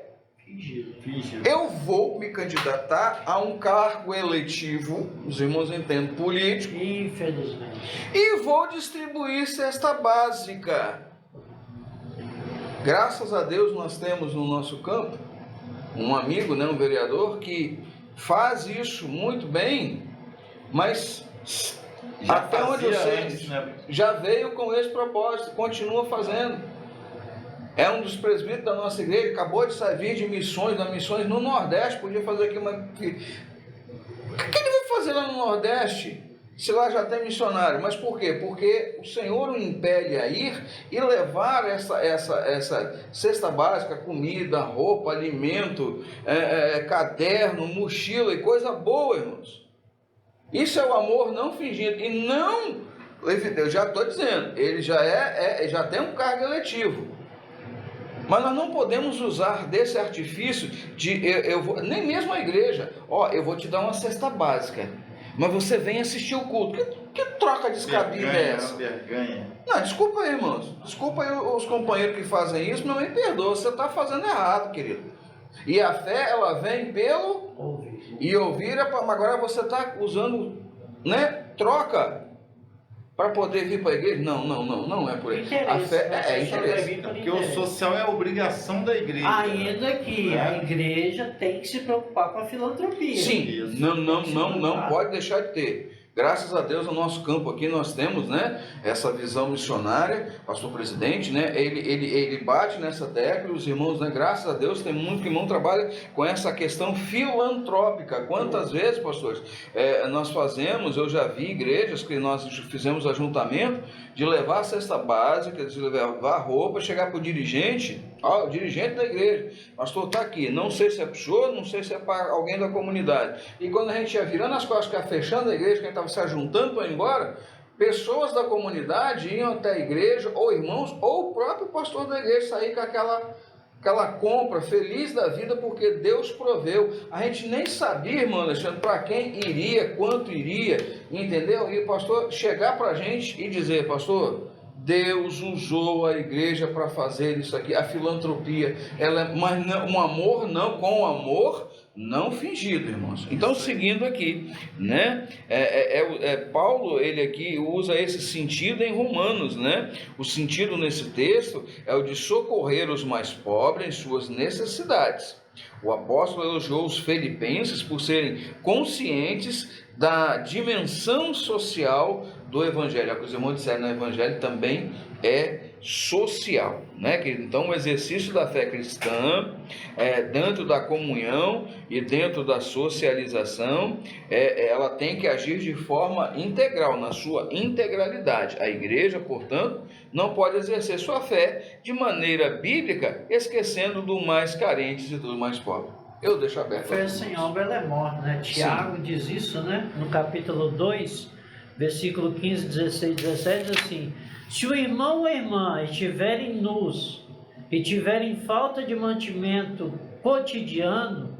Fingido. Eu vou me candidatar a um cargo eletivo, os irmãos entendem, político, Infelizmente. e vou distribuir cesta básica. Graças a Deus nós temos no nosso campo um amigo, né, um vereador, que faz isso muito bem, mas até onde eu sei, já veio com esse propósito, continua fazendo. É um dos presbíteros da nossa igreja, acabou de sair de missões no Nordeste, podia fazer aqui uma... O que ele vai fazer lá no Nordeste, se lá já tem missionário? Mas por quê? Porque o Senhor o impele a ir e levar essa cesta básica, comida, roupa, alimento, caderno, mochila e coisa boa, irmãos. Isso é o amor não fingido. E não, eu já estou dizendo, ele já tem um cargo eletivo. Mas nós não podemos usar desse artifício de, nem mesmo a igreja, eu vou te dar uma cesta básica, mas você vem assistir o culto. Que troca descabida é essa? Vergonha. Não, desculpa aí, irmãos. Desculpa aí os companheiros que fazem isso, não me perdoa, você está fazendo errado, querido. E a fé, ela vem pelo ouvir, agora você está usando, né, troca para poder vir para a igreja. Não é por aí. A fé é interesse. Porque o social é a obrigação da igreja. Ainda que a igreja tem que se preocupar com a filantropia. Sim, Isso. não pode deixar de ter. Graças a Deus, no nosso campo aqui nós temos, né, essa visão missionária. Pastor presidente, né, ele bate nessa tecla, os irmãos, né, graças a Deus, tem muito irmão que trabalha com essa questão filantrópica. Quantas vezes, pastores, nós fazemos, eu já vi igrejas que nós fizemos ajuntamento de levar a cesta básica, de levar roupa, chegar para o dirigente da igreja. Pastor, está aqui, não sei se é para o senhor, não sei se é para alguém da comunidade. E quando a gente ia virando as costas, que ia fechando a igreja, que a gente estava se ajuntando para ir embora, pessoas da comunidade iam até a igreja, ou irmãos, ou o próprio pastor da igreja sair com aquela compra, feliz da vida, porque Deus proveu. A gente nem sabia, irmão Alexandre, para quem iria, quanto iria, entendeu? E o pastor chegar para a gente e dizer, pastor, Deus usou a igreja para fazer isso aqui, a filantropia, mas não, com amor não fingido, irmãos. Então, seguindo aqui, né? Paulo, ele aqui usa esse sentido em Romanos, né? O sentido nesse texto é o de socorrer os mais pobres em suas necessidades. O apóstolo elogiou os filipenses por serem conscientes da dimensão social do evangelho. A coisa que os irmãos disseram no evangelho também é social, né? Então o exercício da fé cristã, dentro da comunhão e dentro da socialização, ela tem que agir de forma integral, na sua integralidade. A igreja, portanto, não pode exercer sua fé de maneira bíblica, esquecendo do mais carentes e do mais pobre. Eu deixo aberto. Fé sem obra ela é morta, né? Tiago diz isso, né? No capítulo 2, versículo 15, 16, 17, diz assim: se o irmão ou a irmã estiverem nus e tiverem falta de mantimento cotidiano,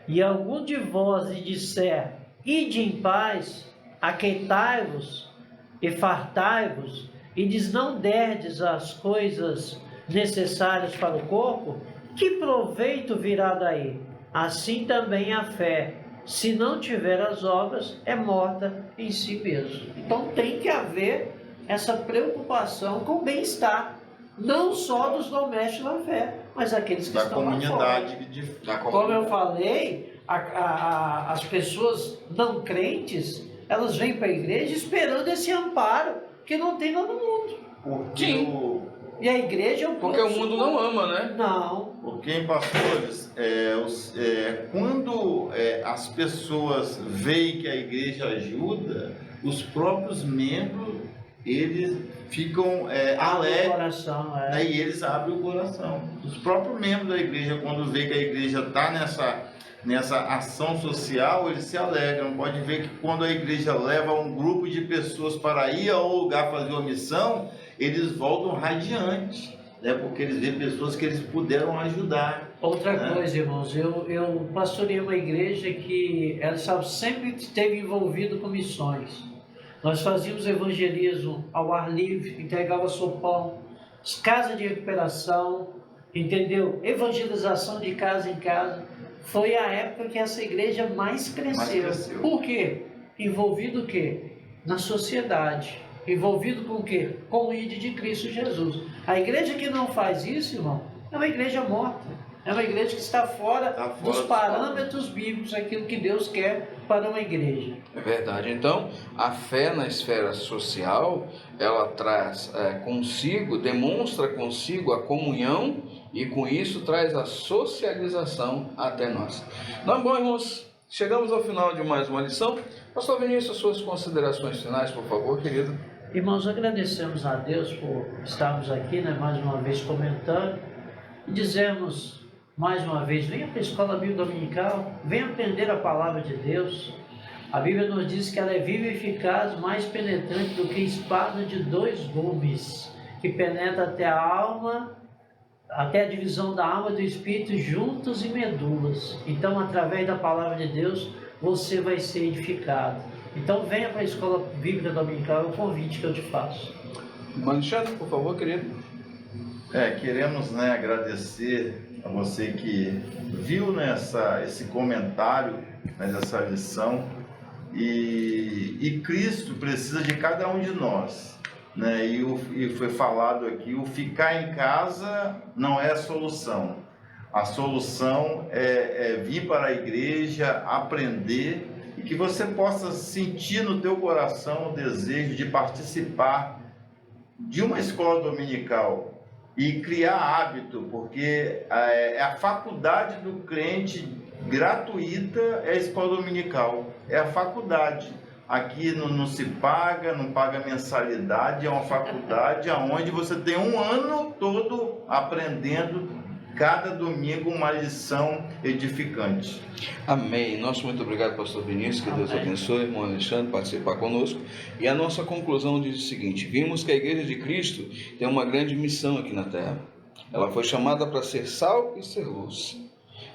e algum de vós lhe disser: ide em paz, aqueitai-vos e fartai-vos, e lhes não derdes as coisas necessárias para o corpo, que proveito virá daí? Assim também a fé, se não tiver as obras, é morta em si mesmo. Então tem que haver essa preocupação com o bem-estar, não só dos domésticos da fé, mas aqueles que estão lá fora. Como eu falei, as pessoas não crentes, elas vêm para a igreja esperando esse amparo que não tem lá no mundo. E a igreja é porque o mundo não ama, né? Não. Porque, pastores, quando as pessoas veem que a igreja ajuda, os próprios membros, eles ficam alegres, e eles abrem o coração. Os próprios membros da igreja, quando veem que a igreja está nessa ação social, eles se alegram. Pode ver que quando a igreja leva um grupo de pessoas para ir ao lugar fazer uma missão, eles voltam radiantes, né? Porque eles veem pessoas que eles puderam ajudar. Outra coisa, irmãos, eu pastorei uma igreja que ela sempre esteve envolvida com missões. Nós fazíamos evangelismo ao ar livre, entregava sopão, casa de recuperação, entendeu? Evangelização de casa em casa. Foi a época que essa igreja mais cresceu. Por quê? Envolvido o quê? Na sociedade. Envolvido com o quê? Com o ID de Cristo Jesus. A igreja que não faz isso, irmão, é uma igreja morta. É uma igreja que está fora dos parâmetros bíblicos, aquilo que Deus quer para uma igreja. É verdade. Então, a fé na esfera social, ela traz consigo, demonstra consigo a comunhão e com isso traz a socialização até nós. Não, bom, irmãos, chegamos ao final de mais uma lição. Pastor Vinícius, suas considerações finais, por favor, querido. Irmãos, agradecemos a Deus por estarmos aqui, né, mais uma vez comentando e dizemos mais uma vez: venha para a Escola Bíblica Dominical, venha aprender a palavra de Deus. A Bíblia nos diz que ela é viva e eficaz, mais penetrante do que espada de 2 gumes, que penetra até a alma, até a divisão da alma e do espírito, juntas e medulas. Então, através da palavra de Deus, você vai ser edificado. Então, venha para a Escola Bíblica Dominical, é o convite que eu te faço. Alexandre, por favor, querido. Queremos agradecer a você que viu esse comentário, nessa lição, e Cristo precisa de cada um de nós, né? E foi falado aqui, o ficar em casa não é a solução. A solução é vir para a igreja, aprender, e que você possa sentir no teu coração o desejo de participar de uma escola dominical e criar hábito, porque a faculdade do crente gratuita é a escola dominical, é a faculdade. Aqui não se paga, não paga mensalidade, é uma faculdade onde você tem um ano todo aprendendo cada domingo uma lição edificante. Amém. Nosso muito obrigado, pastor Vinícius, que Deus abençoe, irmão Alexandre, participar conosco. E a nossa conclusão diz o seguinte: vimos que a Igreja de Cristo tem uma grande missão aqui na Terra. Ela foi chamada para ser sal e ser luz.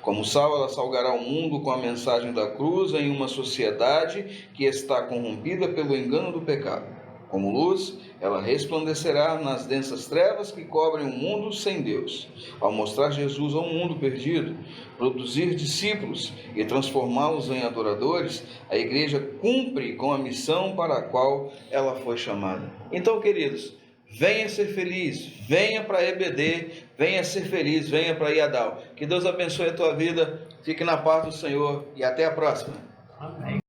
Como sal, ela salgará o mundo com a mensagem da cruz em uma sociedade que está corrompida pelo engano do pecado. Como luz, ela resplandecerá nas densas trevas que cobrem o mundo sem Deus. Ao mostrar Jesus ao mundo perdido, produzir discípulos e transformá-los em adoradores, a igreja cumpre com a missão para a qual ela foi chamada. Então, queridos, venha ser feliz, venha para EBD, venha ser feliz, venha para Iadal. Que Deus abençoe a tua vida, fique na paz do Senhor e até a próxima. Amém.